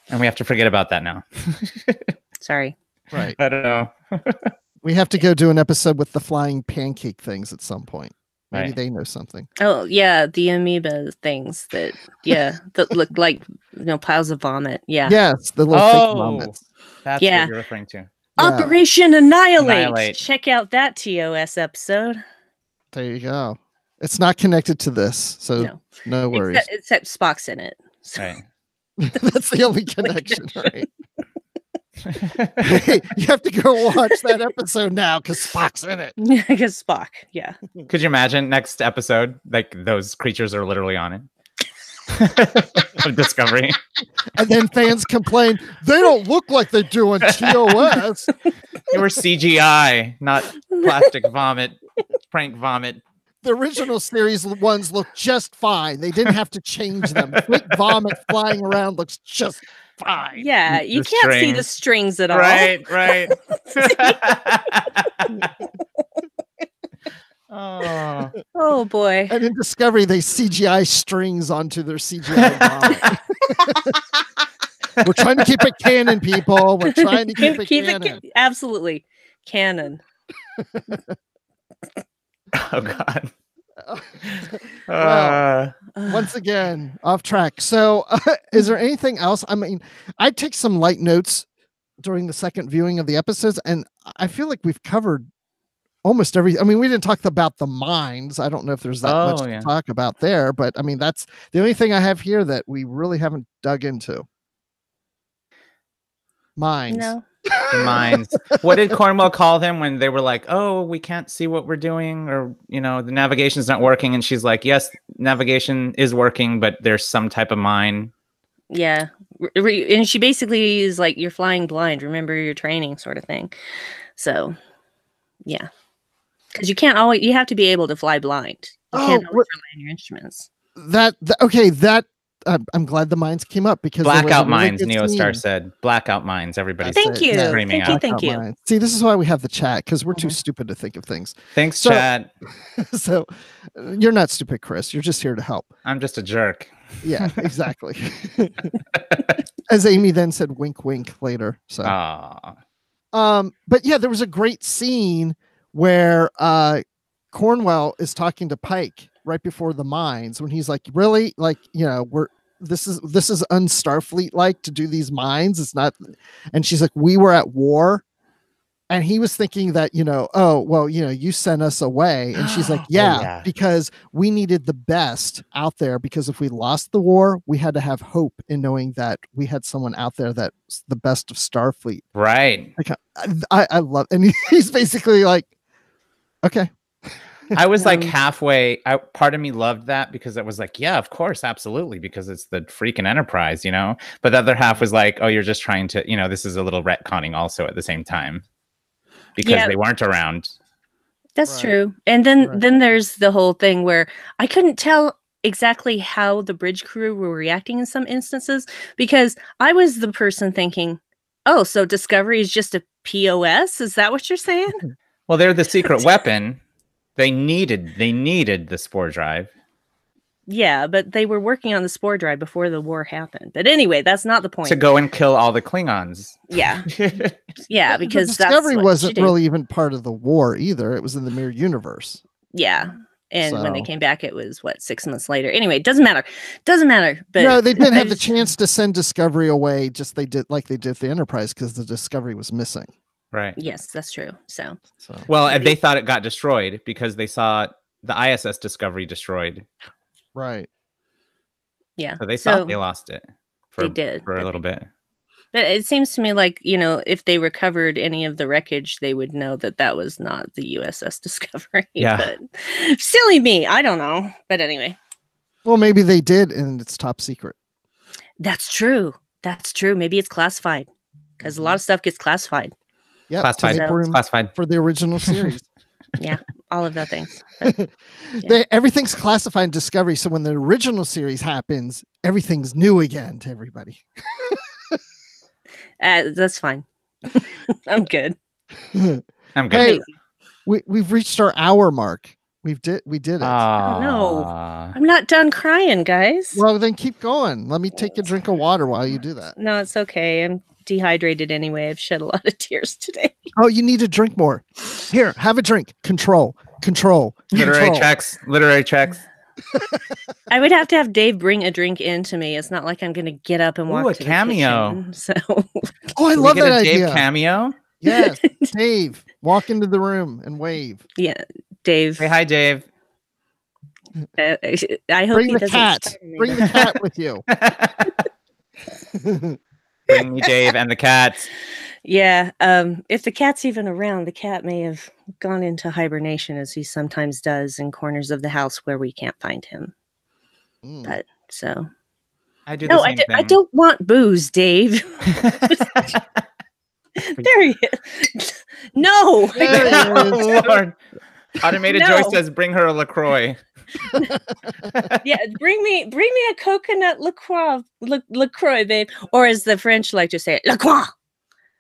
And we have to forget about that now. Sorry. Right. I don't know. We have to go do an episode with the flying pancake things at some point. Maybe they know something. Oh yeah, the amoeba things that look like piles of vomit. Yeah. Yes, the little fake vomits. That's what you're referring to. Operation Annihilate. Check out that TOS episode. There you go. It's not connected to this, so no worries. Except Spock's in it. So. Right. That's the only connection, right? Hey, you have to go watch that episode now because Spock's in it. Because Spock, yeah. Could you imagine next episode, like those creatures are literally on it? Of Discovery. And then fans complain, they don't look like they do on TOS. They were CGI, not plastic vomit, prank vomit. The original series ones look just fine. They didn't have to change them. Fake vomit flying around looks just fine. Yeah, you can't see the strings at all. Right. Oh boy. And in Discovery, they CGI strings onto their CGI vomit. We're trying to keep it canon, people. We're trying to keep it canon. Absolutely. Canon. Oh God. Well, once again, off track. So is there anything else? I mean, I take some light notes during the second viewing of the episodes, and I feel like we've covered almost every. I mean, we didn't talk about the mines. I don't know if there's that much to talk about there, but I mean, that's the only thing I have here that we really haven't dug into. Mines. No. The mines. What did Cornwell call them when they were like, "Oh, we can't see what we're doing," or the navigation's not working? And she's like, "Yes, navigation is working, but there's some type of mine." Yeah, and she basically is like, "You're flying blind. Remember your training," sort of thing. So, yeah, because you can't always. You have to be able to fly blind. You can't always rely on your instruments. Okay. I'm glad the mines came up because blackout mines. Neostar said blackout mines. Everybody's thank you. Thank you. Mines. See, this is why we have the chat, because we're too stupid to think of things. Thanks, chat. So you're not stupid, Chris. You're just here to help. I'm just a jerk. Yeah, exactly. As Amy then said, wink, wink later. So, but yeah, there was a great scene where Cornwell is talking to Pike right before the mines, when he's like, really, like, this is un-Starfleet like to do these mines. It's not. And she's like, we were at war. And he was thinking that, you sent us away. And she's like, yeah, because we needed the best out there, because if we lost the war, we had to have hope in knowing that we had someone out there that's the best of Starfleet. Right. Like, I love, and he's basically like, okay. I was like halfway. Part of me loved that, because it was like, yeah, of course, absolutely, because it's the freaking Enterprise, But the other half was like, oh, you're just trying to, this is a little retconning also at the same time, because they weren't around. That's true. And then there's the whole thing where I couldn't tell exactly how the bridge crew were reacting in some instances, because I was the person thinking, oh, so Discovery is just a POS? Is that what you're saying? Well, they're the secret weapon. They needed the spore drive. Yeah, but they were working on the spore drive before the war happened. But anyway, that's not the point. To go and kill all the Klingons. Yeah. Yeah, because Discovery wasn't really even part of the war either. It was in the mirror universe. Yeah. And when they came back, it was 6 months later. Anyway, it doesn't matter. But no, they didn't have the chance to send Discovery away. Just they did the Enterprise, because the Discovery was missing. Right. Yes, that's true. So well, they thought it got destroyed because they saw the ISS Discovery destroyed. Right. Yeah. So they thought they lost it. They did for a little bit. But it seems to me like, if they recovered any of the wreckage, they would know that was not the USS Discovery. Yeah. But silly me. I don't know. But anyway. Well, maybe they did, and it's top secret. That's true. Maybe it's classified, because a lot of stuff gets classified. Yeah, classified for the original series. Yeah, all of that things. Everything's classified in Discovery, so when the original series happens, everything's new again to everybody. That's fine. I'm good. I'm good. Hey, we've reached our hour mark. We did it. Oh, no, I'm not done crying, guys. Well, then keep going. Let me take a drink of water while you do that. No, it's okay. I'm dehydrated anyway. I've shed a lot of tears today. Oh, you need to drink more. Here, have a drink. Control. Literary checks. I would have to have Dave bring a drink in to me. It's not like I'm going to get up and walk to cameo. the kitchen, so. I love that idea. Dave cameo? Yes, Dave, walk into the room and wave. Yeah, Dave. Say hi, Dave. I hope Bring the cat. Bring the cat with you. Bring me Dave and the cat. Yeah, if the cat's even around, the cat may have gone into hibernation, as he sometimes does in corners of the house where we can't find him. But so I do. No, I don't want booze, Dave. There he is. No, Lord. Automated Joy says, "Bring her a LaCroix." Yeah, bring me a coconut LaCroix, babe, or as the French like to say it, LaCroix.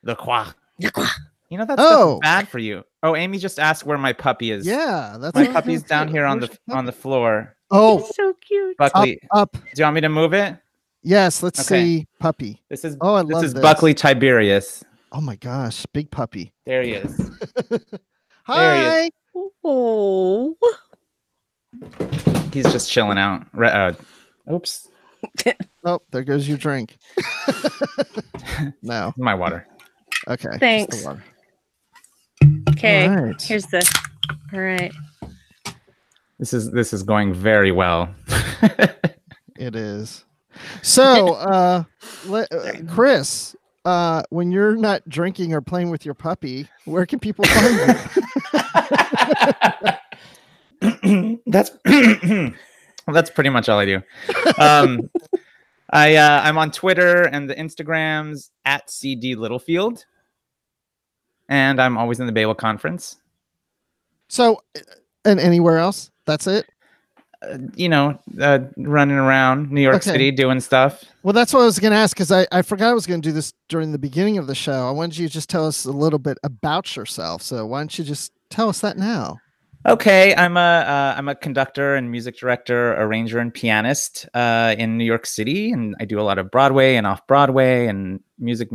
LaCroix. That's bad for you. Oh, Amy just asked where my puppy is. Yeah, that's my puppy's down here on the floor. Oh, it's so cute. Buckley, up. Do you want me to move it? Yes, let's see puppy. This is this is Buckley Tiberius. Oh my gosh, big puppy. There he is. Hi. There he is. Oh. He's just chilling out. Oops. Oh, there goes your drink. No. My water. Okay. Thanks. Water. Okay. Right. Here's the All right. This is going very well. It is. So, Chris, when you're not drinking or playing with your puppy, where can people find you? That's pretty much all I do. I'm on Twitter and the Instagrams at CD Littlefield, and I'm always in the Babel conference. So, and anywhere else? That's it? Running around New York City doing stuff. Well, that's what I was going to ask, because I forgot I was going to do this during the beginning of the show. I wanted you to just tell us a little bit about yourself. So why don't you just tell us that now? Okay, I'm a conductor and music director, arranger and pianist in New York City, and I do a lot of Broadway and off Broadway and music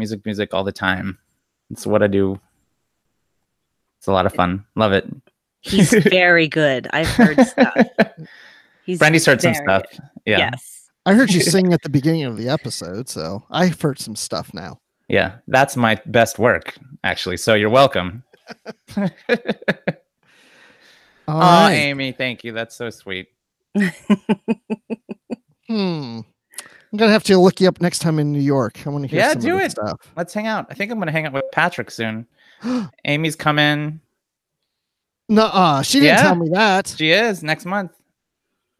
all the time. It's what I do. It's a lot of fun. Love it. He's very good. I've heard stuff. Brandy's heard some stuff. Yeah. Yes. I heard you sing at the beginning of the episode, so I've heard some stuff now. Yeah, that's my best work, actually. So you're welcome. All right. Amy, thank you. That's so sweet. I'm gonna have to look you up next time in New York. I want to hear some of the stuff. Let's hang out. I think I'm gonna hang out with Patrick soon. Amy's coming. Nuh-uh. She didn't tell me that. She is next month.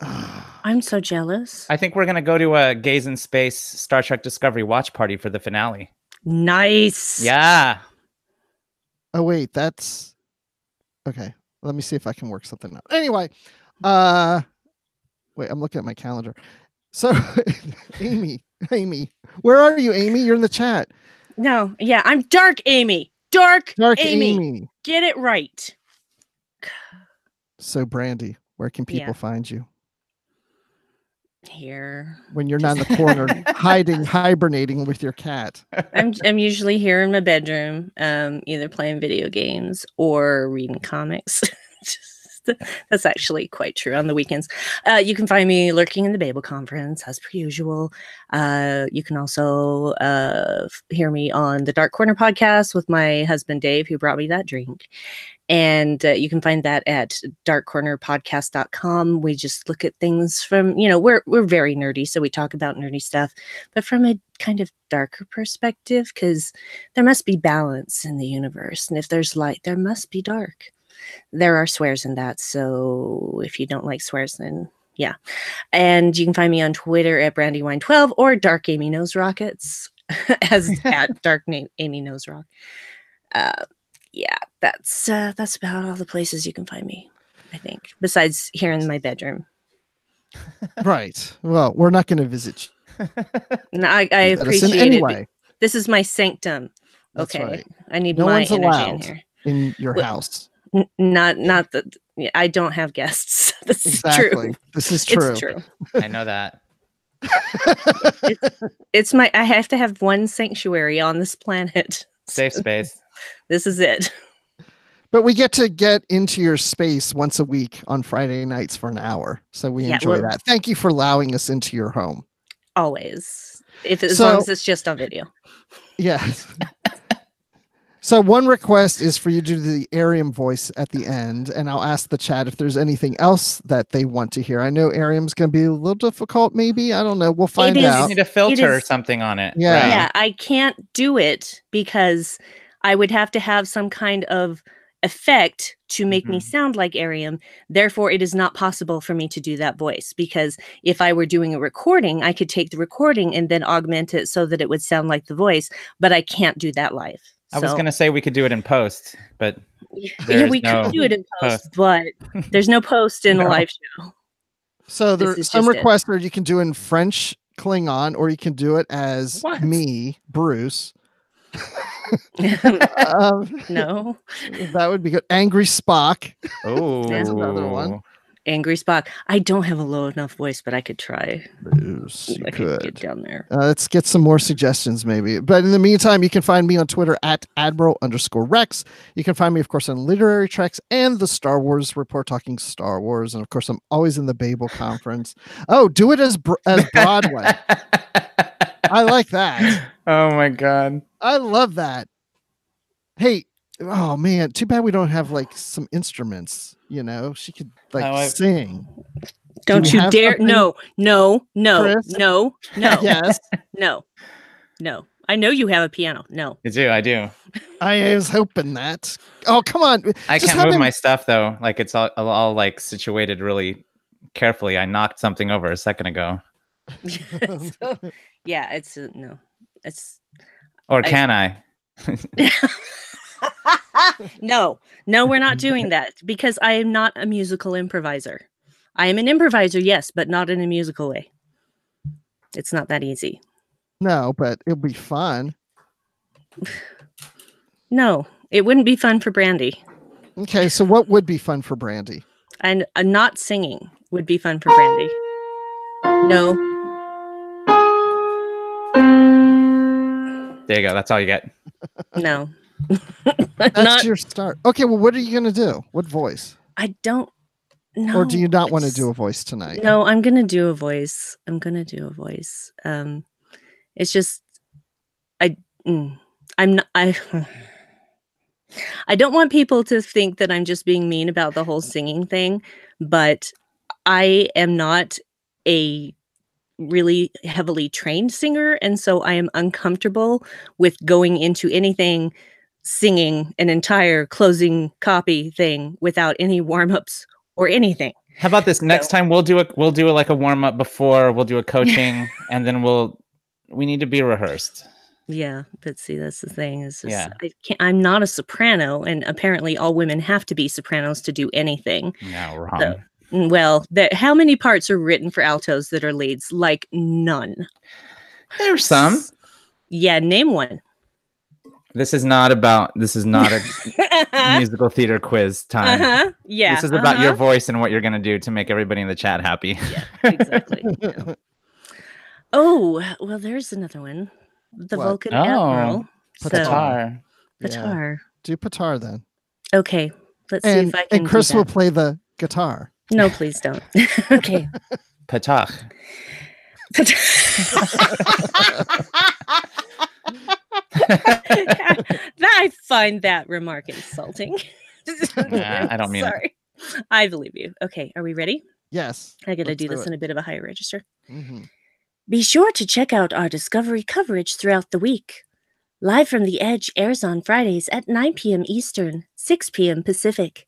I'm so jealous. I think we're gonna go to a Gaze in Space Star Trek Discovery watch party for the finale. Nice. Yeah. Oh wait, that's okay. Let me see if I can work something out. Anyway, wait, I'm looking at my calendar. So, Amy, where are you, Amy? You're in the chat. No, yeah, I'm Dark Amy. Dark Amy. Amy. Get it right. So, Brandi, where can people find you? Here. When you're not in the corner, hibernating with your cat. I'm usually here in my bedroom, either playing video games or reading comics. That's actually quite true on the weekends. You can find me lurking in the Babel conference as per usual. You can also hear me on the Dark Corner podcast with my husband Dave, who brought me that drink. And you can find that at darkcornerpodcast.com. We just look at things from, we're very nerdy, so we talk about nerdy stuff, but from a kind of darker perspective, because there must be balance in the universe. And if there's light, there must be dark. There are swears in that, so if you don't like swears, then yeah. And you can find me on Twitter at Brandywine12 or Dark Amy Nose Rockets as at Dark Amy Nose Rock. Yeah, that's about all the places you can find me, I think, besides here in my bedroom. Right. Well, we're not going to visit you. No, I appreciate anyway. it. This is my sanctum. That's Okay, right. I need No my one's energy allowed in here. In your house. Not that I don't have guests. This is true. This is true. It's true. I know that. It's I have to have one sanctuary on this planet. Safe space. This is it. But we get to get into your space once a week on Friday nights for an hour. So we enjoy that. Thank you for allowing us into your home. Always. As long as it's just on video. Yes. So one request is for you to do the Arium voice at the end, and I'll ask the chat if there's anything else that they want to hear. I know Arium's going to be a little difficult, maybe. I don't know. We'll find out. You need a filter or something on it. Yeah. Right? Yeah, I can't do it because I would have to have some kind of effect to make me sound like Arium. Therefore, it is not possible for me to do that voice, because if I were doing a recording, I could take the recording and then augment it so that it would sound like the voice, but I can't do that live. I was going to say we could do it in post, but we could do it in post, but there's no post in a live show. So there's some requests where you can do it in French Klingon, or you can do it as me, Bruce. No, that would be good. Angry Spock. Oh, that's another one. Angry Spock. I don't have a low enough voice, but I could try. Bruce, you could get down there. Let's get some more suggestions, maybe. But in the meantime, you can find me on Twitter at Admiral_Rex. You can find me, of course, on Literary Treks and the Star Wars Report, talking Star Wars. And of course, I'm always in the Babel conference. Oh, do it as Broadway. I like that. Oh my God. I love that. Hey, Oh man, too bad we don't have like some instruments. She could like sing. Don't you dare! No, Chris? no. Yes. No. I know you have a piano. No. I do. I was hoping that. Oh, come on. I can't move my stuff though. Like it's all like situated really carefully. I knocked something over a second ago. So, yeah, it's no. It's. Or can I? No, we're not doing that because I am not a musical improviser. I am an improviser, yes, but not in a musical way. It's not that easy. No, but it'll be fun. No, it wouldn't be fun for Brandi. Okay, so what would be fun for Brandi? And not singing would be fun for Brandi. No. There you go. That's all you get. No. That's your start. Okay, well, what are you going to do? What voice? I don't know. Or do you not want to do a voice tonight? No, I'm going to do a voice. It's just, I'm not, I don't want people to think that I'm just being mean about the whole singing thing, but I am not a really heavily trained singer, and so I am uncomfortable with going into anything singing an entire closing copy thing without any warm-ups or anything. How about this? Next time we'll do like a warm-up before, we'll do a coaching, and then we need to be rehearsed. Yeah, but see, that's the thing is I'm not a soprano, and apparently all women have to be sopranos to do anything. No, wrong. So, well, how many parts are written for altos that are leads? Like none. There's some. Yeah, name one. This is not a musical theater quiz time. Yeah. This is about your voice and what you're going to do to make everybody in the chat happy. Yeah, exactly. Yeah. Oh, well, there's another one. The what? Vulcan Admiral. Petar. Yeah. Do Petar then. Okay. Let's see if I can. And Chris will play the guitar. No, please don't. Okay. Petach. I find that remark insulting. I don't mean Sorry. I believe you. Okay, are we ready? Yes. I gotta do this in a bit of a higher register. Mm-hmm. Be sure to check out our Discovery coverage throughout the week. Live from the Edge airs on Fridays at 9 p.m. Eastern, 6 p.m. Pacific.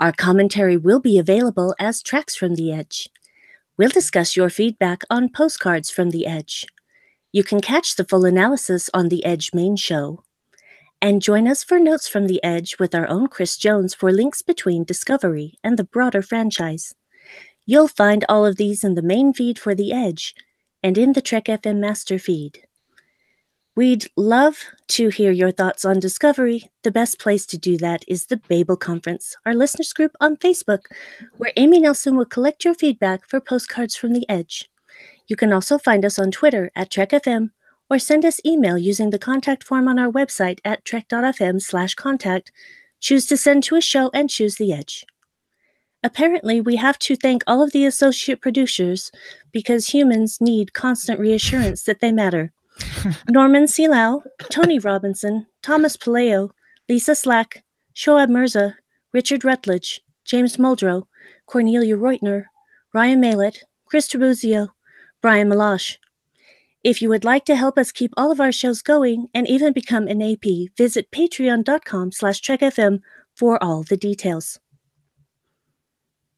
Our commentary will be available as Tracks from the Edge. We'll discuss your feedback on Postcards from the Edge. You can catch the full analysis on the Edge main show. And join us for Notes from the Edge with our own Chris Jones for links between Discovery and the broader franchise. You'll find all of these in the main feed for the Edge and in the Trek FM master feed. We'd love to hear your thoughts on Discovery. The best place to do that is the Babel Conference, our listeners group on Facebook, where Amy Nelson will collect your feedback for Postcards from the Edge. You can also find us on Twitter at TrekFM or send us email using the contact form on our website at trek.fm/contact. Choose to send to a show and choose the Edge. Apparently, we have to thank all of the associate producers because humans need constant reassurance that they matter. Norman Selau, Tony Robinson, Thomas Paleo, Lisa Slack, Shoaib Mirza, Richard Rutledge, James Muldrow, Cornelia Reutner, Ryan Malett, Chris Trabuzio, Brian Malash. If you would like to help us keep all of our shows going and even become an AP, visit patreon.com/trekfm for all the details.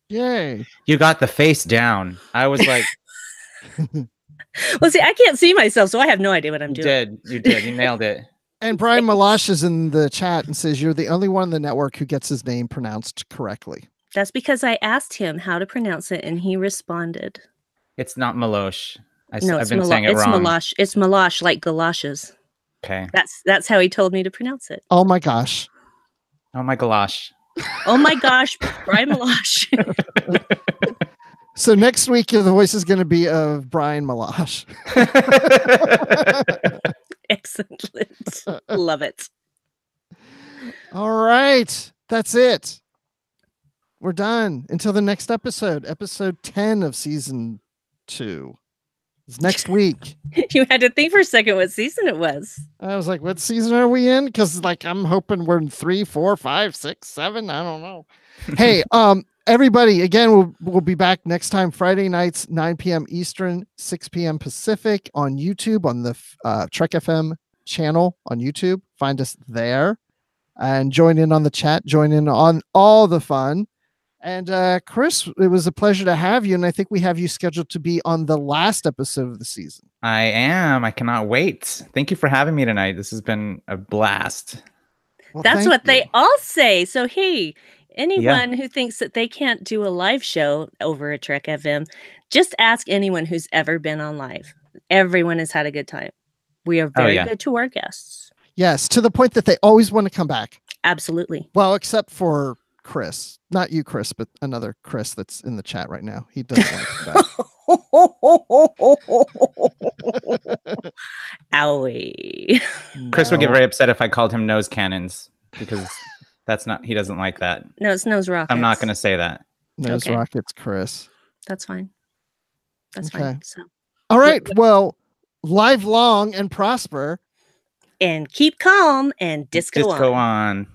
Yay. You got the face down. I was like... Well, see, I can't see myself, so I have no idea what I'm doing. You did. You nailed it. And Brian Malash is in the chat and says, you're the only one on the network who gets his name pronounced correctly. That's because I asked him how to pronounce it, and he responded. It's not Malosh. I've been saying it wrong. Malash. It's Malash, like galoshes. Okay. That's how he told me to pronounce it. Oh my gosh. Oh my gosh. Oh my gosh, Brian Malash. So next week, the voice is going to be of Brian Malash. Excellent. Love it. All right. That's it. We're done until the next episode 10 of season 2. It's next week. You had to think for a second what season it was. I was like, what season are we in? Because like I'm hoping we're in 3, 4, 5, 6, 7. I don't know. Hey, everybody, again, we'll be back next time, Friday nights, 9 p.m. Eastern, 6 p.m. Pacific on YouTube, on the Trek FM channel on YouTube. Find us there and join in on the chat, join in on all the fun. And Chris, it was a pleasure to have you. And I think we have you scheduled to be on the last episode of the season. I am. I cannot wait. Thank you for having me tonight. This has been a blast. Well, that's what they all say. So, hey, anyone who thinks that they can't do a live show over at Trek FM, just ask anyone who's ever been on live. Everyone has had a good time. We are very good to our guests. Yes, to the point that they always want to come back. Absolutely. Well, except for Chris. Not you, Chris, but another Chris that's in the chat right now. He doesn't want to come back. Owie. Chris would get very upset if I called him nose cannons, because that's not, he doesn't like that. No, it's nose rockets. I'm not going to say that. Nose rockets, Chris. That's fine. That's fine. So, all right. Well, live long and prosper. And keep calm and disco on.